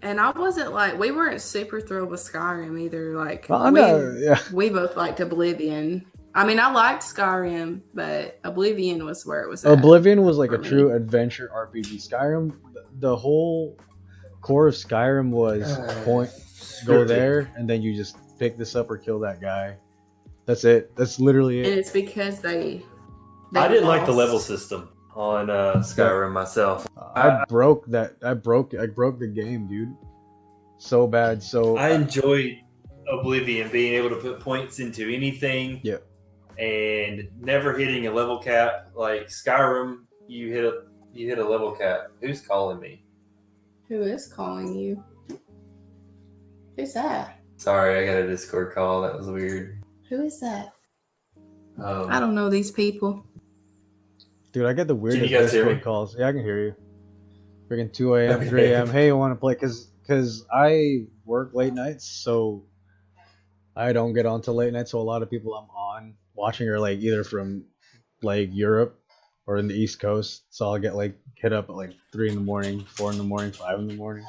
and I wasn't like, we weren't super thrilled with Skyrim either. Like, yeah. we both liked Oblivion. I mean, I liked Skyrim, but Oblivion was where it was at. Oblivion was like a true adventure RPG. Skyrim, the whole core of Skyrim was go there and then you just pick this up or kill that guy. That's it. That's literally it. And it's because I didn't like the level system on Skyrim myself. I broke the game, dude. So bad. So I enjoyed Oblivion, being able to put points into anything. Yeah. And never hitting a level cap. Like Skyrim, you hit a level cap. Who's calling me? Who is calling you? Who's that? Sorry, I got a Discord call. That was weird. Who is that? I don't know these people. Dude, I get the weirdest Can you guys hear Discord me? calls. Yeah, I can hear you. Freaking 2 a.m., 3 a.m. Hey, you want to play? Because I work late nights, so I don't get on till late night. So a lot of people I'm on watching are like either from like Europe or in the East Coast, so I'll get like hit up at like 3 in the morning, 4 in the morning, 5 in the morning.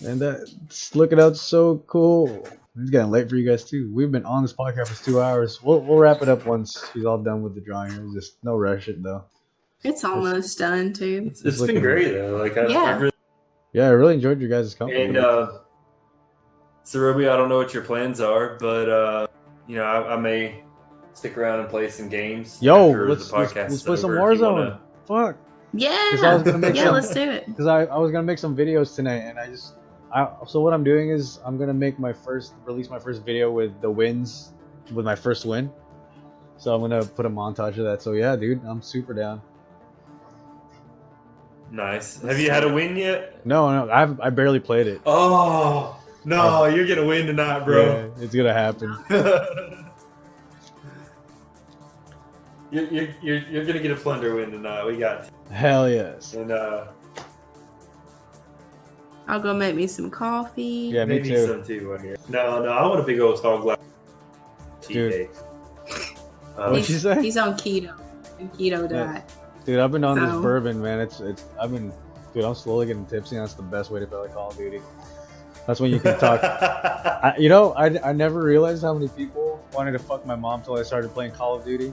And that's looking out so cool. It's getting late for you guys too. We've been on this podcast for 2 hours. We'll wrap it up once he's all done with the drawing. Just no rush it though. It's almost done too. It's been great though. Like I really enjoyed your guys' company. And so Roby, I don't know what your plans are, but you know, I may stick around and play some games. Yo, after let's play some over if you Warzone. Fuck. Yeah. I was gonna make let's do it. Because I was gonna make some videos tonight, and so what I'm doing is I'm gonna release my first video with the wins, with my first win. So I'm gonna put a montage of that. So yeah, dude, I'm super down. Nice. Have you had a win yet? No, I barely played it. Oh no, you're gonna win tonight, bro. Yeah, it's gonna happen. You're gonna get a plunder win tonight. We got Hell yes. and I'll go make me some coffee. Yeah, me maybe too. some too right here. No, I want a big old tall glass. Dude. What'd you say? He's on keto. Keto diet. Dude, I've been on this bourbon, man. Dude, I'm slowly getting tipsy, and that's the best way to play Call of Duty. That's when you can talk. I never realized how many people wanted to fuck my mom till I started playing Call of Duty.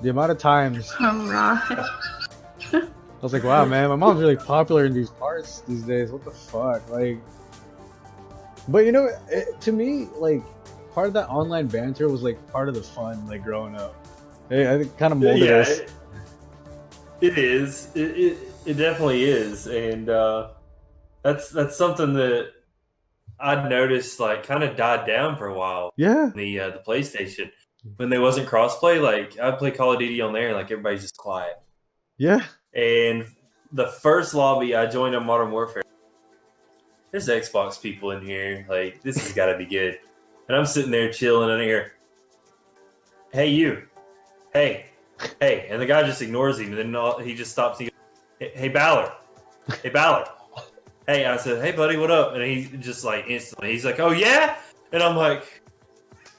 The amount of times I was like, wow, man, my mom's really popular in these parts these days. What the fuck? Like, but you know, to me, like, part of that online banter was like part of the fun, like growing up. It kind of molded us. It is. It definitely is, and that's something that I'd noticed like kind of died down for a while. Yeah. The PlayStation, when there wasn't crossplay, like I'd play Call of Duty on there, and like everybody's just quiet. Yeah. And the first lobby I joined on Modern Warfare, there's Xbox people in here. Like this has got to be good. And I'm sitting there chilling, and I hear, "Hey you, hey." And the guy just ignores him, and then he just stops. And he goes, "Hey Balor, hey Balor." Hey, I said, "Hey buddy, what up?" And he just like instantly, he's like, "Oh yeah," and I'm like,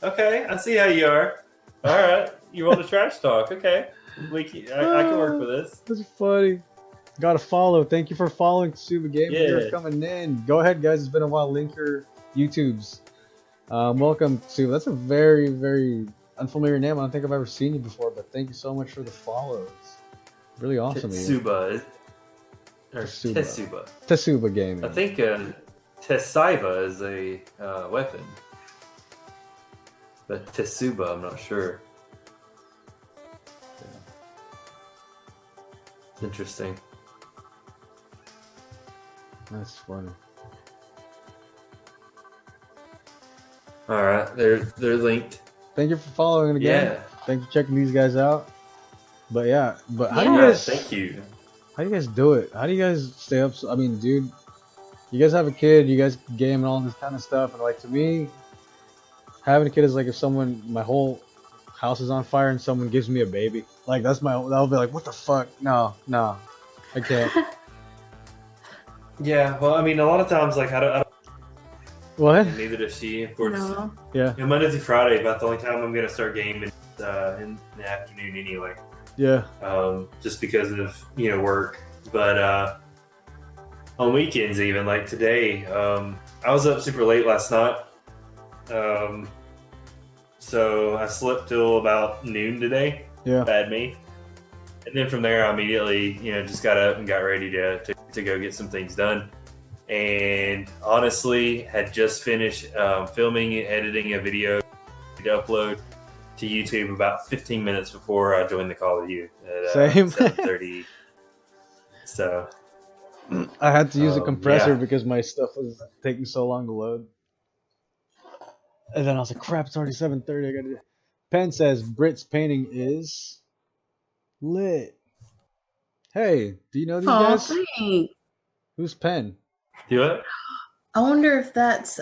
"Okay, I see how you are. All right, you want to trash talk? Okay, I can work with this." That's funny. Got to follow. Thank you for following Tsuba Gaming. Yeah. You're coming in. Go ahead, guys. It's been a while. Link your YouTubes. Welcome to. That's a very, very unfamiliar name. I don't think I've ever seen you before, but thank you so much for the follows. Really awesome. Tetsuba. Tetsuba. Tetsuba Gaming. I think Tessiva is a weapon. But Tetsuba, I'm not sure. Yeah. It's interesting. That's funny. Alright, they're linked. Thank you for following again. Yeah. Thanks for checking these guys out. But how do you Yeah, guys? thank you. How do you guys do it? How do you guys stay up? I mean, dude, you guys have a kid, you guys game and all this kind of stuff, and like to me, having a kid is like if my whole house is on fire and someone gives me a baby. Like that'll be like, what the fuck? No, I can't. Yeah, well, I mean, a lot of times, like I don't What? neither does she, of course. No. Yeah. Monday through Friday, about the only time I'm gonna start gaming in the afternoon anyway. Yeah. Just because of work, but on weekends even like today, I was up super late last night, so I slept till about noon today. Yeah. Bad me. And then from there, I immediately just got up and got ready to go get some things done. And honestly, had just finished filming and editing a video to upload to YouTube about 15 minutes before I joined the call with you at Same. 7:30. So I had to use a compressor yeah. because my stuff was taking so long to load. And then I was like, crap, it's already 7:30. I gotta. Penn says Brit's painting is lit. Hey, do you know these guys? Thanks. Who's Penn? do it. I wonder if that's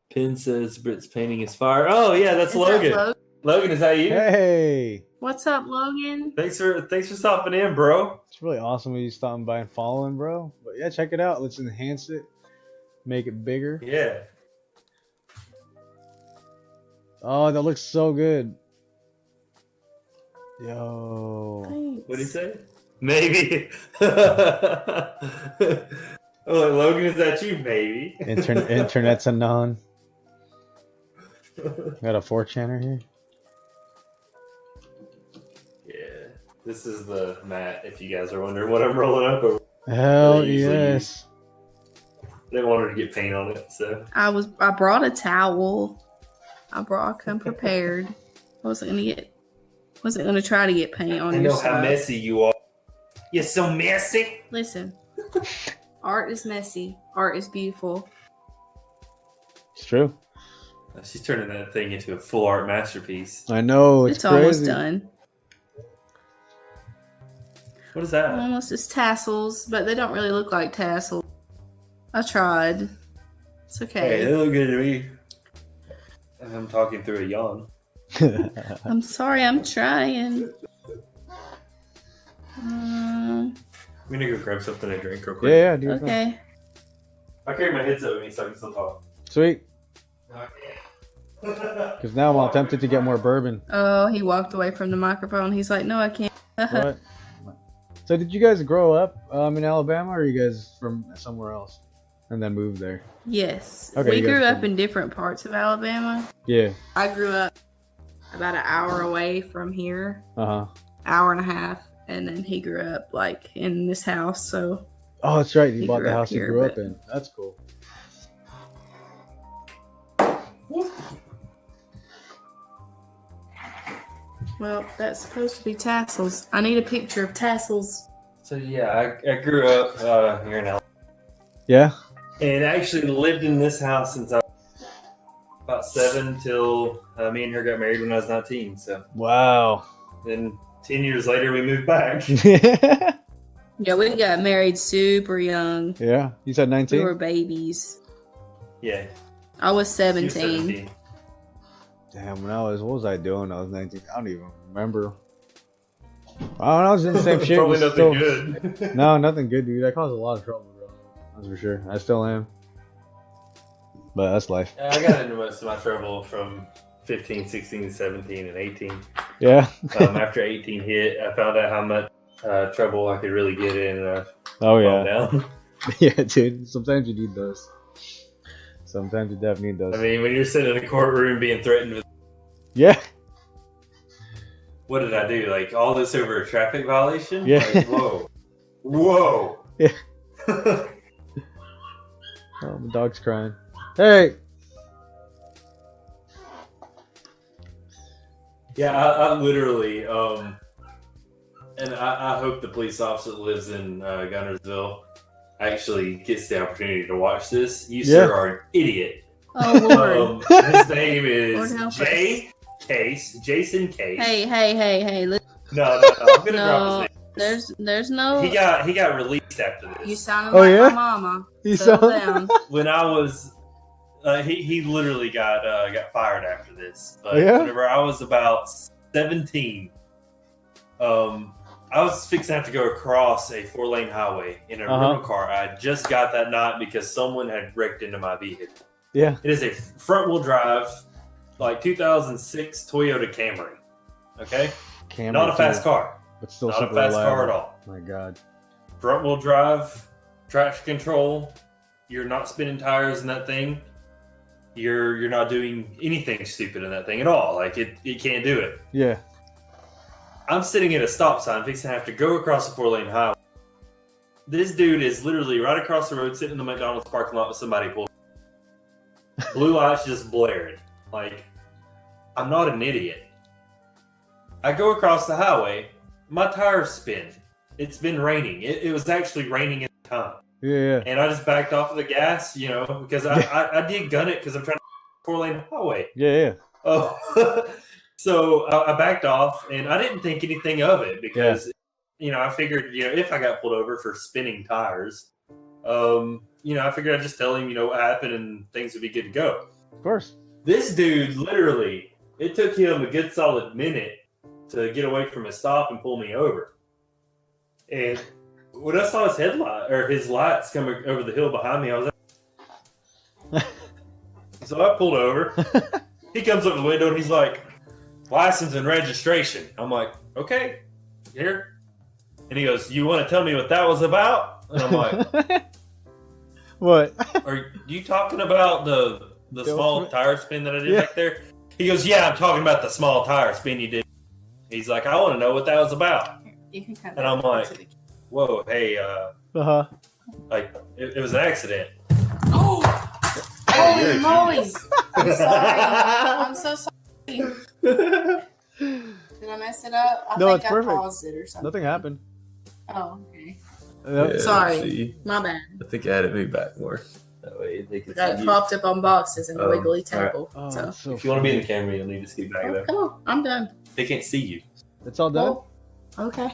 Pin says Brit's painting is fire. Oh yeah, that's is Logan. that Logan? Logan, is that you? Hey, What's up, Logan? Thanks for stopping in, bro. it's really awesome when you stopping by and following, bro. But yeah, check it out. Let's enhance it, make it bigger. Yeah. Oh, that looks so good. Yo. Thanks. What did he say? Maybe. Oh, Logan, is that you? Maybe. Internet's unknown. Got a 4chaner here. Yeah, this is the mat. If you guys are wondering what I'm rolling up over, Hell They usually yes. they wanted to get paint on it, so I brought a towel. I come prepared. I wasn't gonna try to get paint on I your know stuff. how messy you are. You're so messy. Listen, art is messy. Art is beautiful. It's true. She's turning that thing into a full art masterpiece. I know. It's crazy. Almost done. What is that? Almost as tassels, but they don't really look like tassels. I tried. It's Hey, okay. they look good to me. I'm talking through a yawn. I'm sorry, I'm trying. I'm gonna go grab something to drink real quick. Yeah, dude. Okay. I carry my headset with me so I can still talk. Sweet. Okay. Because now I'm tempted to get more bourbon. Oh, he walked away from the microphone. He's like, no, I can't. What? So did you guys grow up in Alabama, or are you guys from somewhere else and then moved there? Yes. Okay, We you guys grew up can- in different parts of Alabama. Yeah. I grew up about an hour away from here, Uh-huh. hour and a half, and then he grew up like in this house. So Oh, that's right. You He bought grew the up house you here, grew up but- in. That's cool. well, that's supposed to be tassels. I need a picture of tassels. So yeah, I grew up here in Alabama. Yeah? And I actually lived in this house since I was about 7 till me and her got married when I was 19. So Wow. then 10 years later, we moved back. Yeah. Yeah, we got married super young. You said We 19? were babies. Yeah. I was she was 17. Damn, what was I doing? I was 19. I don't even remember. I was in the same shit. Probably but nothing still- good. No, nothing good, dude. I caused a lot of trouble growing up. That's for sure. I still am. But that's life. I got into most of my trouble from 15, 16, 17, and 18. Yeah. After 18 hit, I found out how much trouble I could really get in. And I Oh, calmed yeah. down. Yeah, dude. Sometimes you need those. Sometimes you definitely need those. I mean, when you're sitting in a courtroom being threatened with, Yeah. what did I do? Like, all this over a traffic violation? Yeah. Like, whoa. Whoa. Yeah. Oh, my dog's crying. Hey! Yeah, I literally, and I hope the police officer that lives in Gunnersville actually gets the opportunity to watch this. You, Yeah. sir, are an idiot. Oh, Lord. His name Lord is help Jason Case. Hey. No, I'm gonna drop No, his name. there's no. He got released after this. You sounded Oh, like yeah? my mama. You Settle saw? down. When I was, he literally got fired after this. But Oh, yeah? whenever I was about 17, I was fixing to have to go across a 4-lane highway in a rental car. I just got that night because someone had wrecked into my vehicle. Yeah. It is a front-wheel drive, like 2006 Toyota Camry. Okay, Camera not a fast too, car. but still Not a super fast car reliable. at all. My God. Front-wheel drive, traction control. You're not spinning tires in that thing. You're not doing anything stupid in that thing at all. Like it can't do it. Yeah. I'm sitting at a stop sign, fixing to have to go across a 4-lane highway. This dude is literally right across the road, sitting in the McDonald's parking lot with somebody pulled. Blue lights just blaring. Like, I'm not an idiot. I go across the highway. My tires spin. It's been raining. It was actually raining at the time. Yeah. And I just backed off of the gas, because I did gun it because I'm trying to 4-lane highway. Yeah. Oh, so I backed off, and I didn't think anything of it because, I figured, if I got pulled over for spinning tires, I figured I'd just tell him, what happened, and things would be good to go. Of course. This dude, literally, it took him a good solid minute to get away from his stop and pull me over. And when I saw his lights coming over the hill behind me, I was like, so I pulled over. He comes up the window and he's like, license and registration. I'm like, okay, here. And he goes, you want to tell me what that was about? And I'm like, what? are you talking about the small tire spin that I did back there? He goes, yeah, I'm talking about the small tire spin you did. He's like, I want to know what that was about. And I'm like, whoa, hey, like, it was an accident. Oh! Holy moly! I'm sorry. I'm so sorry. Did I mess it up? I No, think it's I perfect. paused it or something. Nothing happened. Oh, okay. Yeah, Sorry. see. My bad. I think I had it moved back more. That way they can Got see it you. popped up on boxes in the wiggly Alright. table. Oh, So. that's so If you want to be in funny. the camera, you'll need to scoot back Oh, though. come on. I'm done. They can't see you. It's all done? Oh, okay.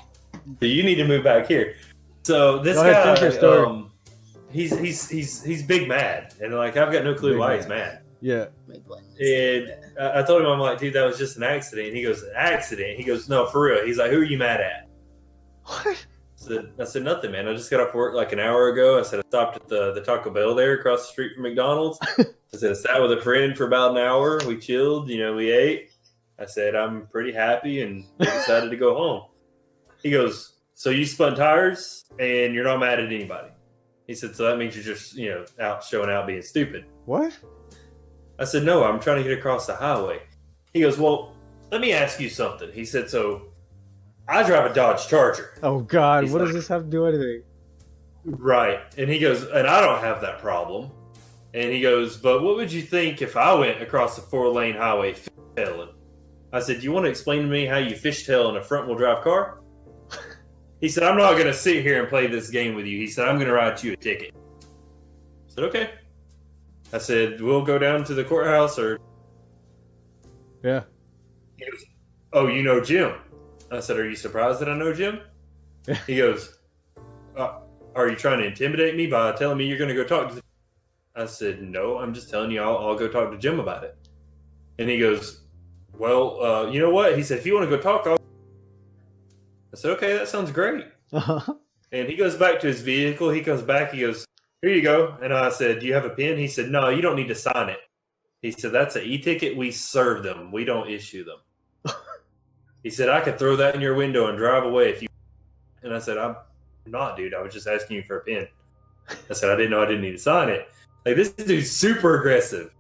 So you need to move back here. So this Go ahead, finish your guy, story. he's big mad, and like I've got no clue Big why mad. he's mad. Yeah. And I told him, I'm like, dude, that was just an accident. And he goes, an accident? He goes, no, for real. He's like, who are you mad at? What? I said, nothing, man. I just got off work like an hour ago. I said, I stopped at the Taco Bell there across the street from McDonald's. I said, I sat with a friend for about an hour. We chilled, we ate. I said, I'm pretty happy, and we decided to go home. He goes, so you spun tires and you're not mad at anybody? He said, so that means you're just, out showing out being stupid. What? I said, no, I'm trying to get across the highway. He goes, well, let me ask you something. He said, so I drive a Dodge Charger. Oh, God. He's What like, does this have to do with anything? Right. And he goes, and I don't have that problem. And he goes, but what would you think if I went across the 4-lane highway fishtailing? I said, do you want to explain to me how you fishtail in a front-wheel drive car? He said, I'm not going to sit here and play this game with you. He said, I'm going to write you a ticket. I said, okay. I said, we'll go down to the courthouse or... Yeah. He goes, oh, you know Jim? I said, are you surprised that I know Jim? He goes, are you trying to intimidate me by telling me you're going to go talk to the... I said, no, I'm just telling you I'll go talk to Jim about it. And he goes, well, you know what? He said, if you want to go talk, I said, okay, that sounds great. And he goes back to his vehicle. He comes back. He goes, here you go. And I said, do you have a pen? He said, no, you don't need to sign it. He said, that's an e-ticket. We serve them. We don't issue them. He said, I could throw that in your window and drive away if you... And I said, I'm not, dude. I was just asking you for a pen. I said, I didn't know I didn't need to sign it. Like, this dude's super aggressive.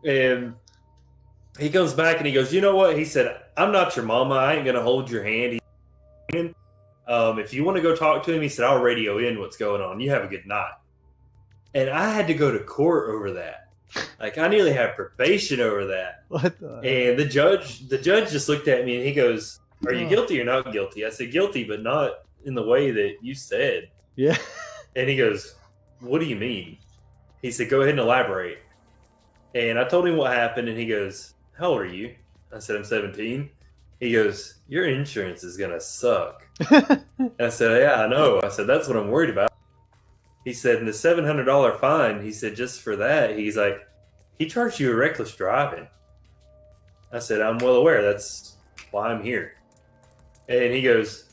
And he comes back and he goes, you know what? He said, I'm not your mama. I ain't going to hold your hand. If you want to go talk to him, he said, I'll radio in what's going on. You have a good night. And I had to go to court over that. Like, I nearly had probation over that. What the... And the judge just looked at me and he goes, are you guilty or not guilty? I said, guilty, but not in the way that you said. Yeah. And he goes, what do you mean? He said, go ahead and elaborate. And I told him what happened, and he goes, how old are you? I said, I'm 17. He goes, your insurance is going to suck. I said, yeah, I know. I said, that's what I'm worried about. He said, and the $700 fine, he said, just for that, he's like, he charged you a reckless driving. I said, I'm well aware. That's why I'm here. And he goes,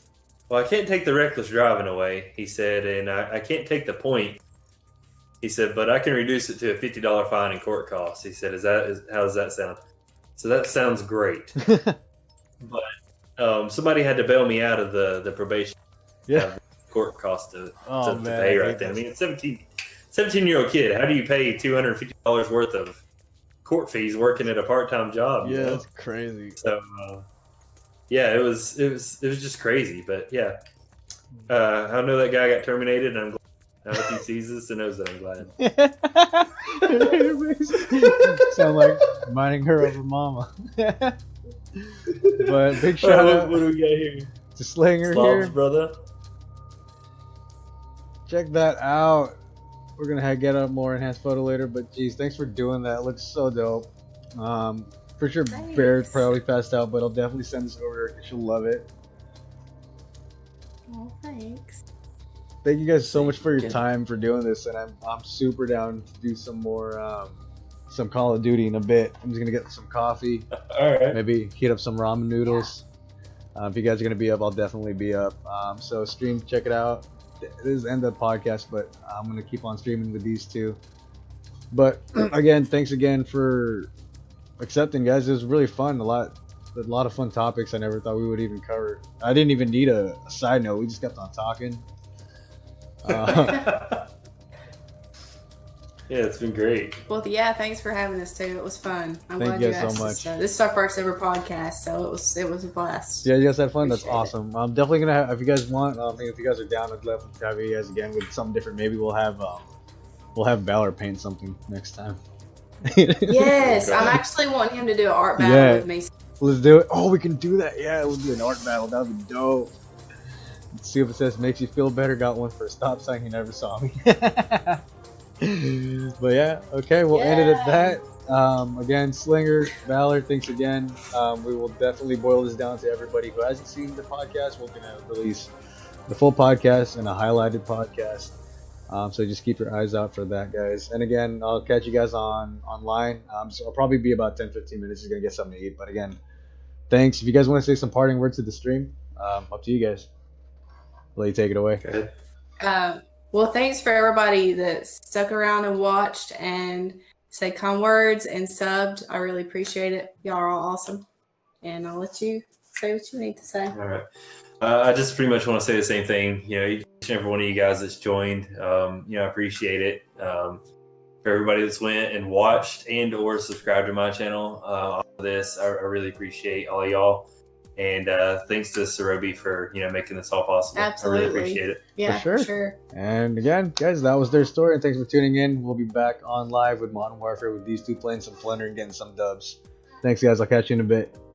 well, I can't take the reckless driving away, he said, and I can't take the point. He said, but I can reduce it to a $50 fine and court costs. He said, how does that sound? So that sounds great. But somebody had to bail me out of the probation. Yeah. Court cost to Man, pay right then. I mean, it's 17-year-old kid. How do you pay $250 worth of court fees working at a part-time job? Yeah, you know? that's crazy. So, yeah, it was just crazy. But yeah, I know that guy got terminated, and I'm glad. I hope he sees this and knows that I'm glad. Sound like minding her over mama. But big shout out What do we got here? to Slinger Slobs, here. brother. Check that out. We're gonna get up more enhanced photo later, but geez, thanks for doing that. It looks so dope. For sure, Thanks. Bear's probably passed out, but I'll definitely send this over to her. She'll love it. Oh, thanks. Thank you guys so much for your time for doing this, and I'm super down to do some more some Call of Duty in a bit. I'm just gonna get some coffee, All right. maybe heat up some ramen noodles. If you guys are gonna be up, I'll definitely be up. So stream, check it out. This is the end of the podcast, but I'm gonna keep on streaming with these two. But again, thanks again for accepting, guys. It was really fun. A lot a lot of fun topics I never thought we would even cover. I didn't even need a side note. We just kept on talking. Yeah, it's been great. Well, yeah, thanks for having us too. It was fun. I'm Thank glad you you guys asked so us. much. This is our first ever podcast, so it was a blast. Yeah, you guys had fun. That's Appreciate it. awesome. I'm definitely gonna have, if you guys want, if you guys are down, I'd love to have you guys again with something different. Maybe we'll have Balor paint something next time. Yes, I'm actually wanting him to do an art battle Yeah. with me. Let's do it. Oh, we can do that. Yeah, we'll do an art battle. That would be dope. Let's see if it says makes you feel better. Got one for a stop sign. He never saw me. But yeah, okay, we'll end it at that. Again, Slinger, Balor, thanks again. We will definitely boil this down to everybody who hasn't seen the podcast. We're gonna release the full podcast and a highlighted podcast. So just keep your eyes out for that, guys. And again, I'll catch you guys online. So I'll probably be about 10-15 minutes. Just gonna get something to eat. But again, thanks. If you guys want to say some parting words to the stream, up to you guys. Let you take it away. Good. Well, thanks for everybody that stuck around and watched and said kind words and subbed. I really appreciate it. Y'all are all awesome. And I'll let you say what you need to say. All right. I just pretty much want to say the same thing. You know, each and every one of you guys that's joined, I appreciate it. For everybody that's went and watched and or subscribed to my channel, all of this, I really appreciate all of y'all. And thanks to Serobi for making this all possible. Absolutely. I really appreciate it. Yeah, For sure. And again, guys, that was their story. And thanks for tuning in. We'll be back on live with Modern Warfare with these two playing some Plunder and getting some dubs. Thanks, guys. I'll catch you in a bit.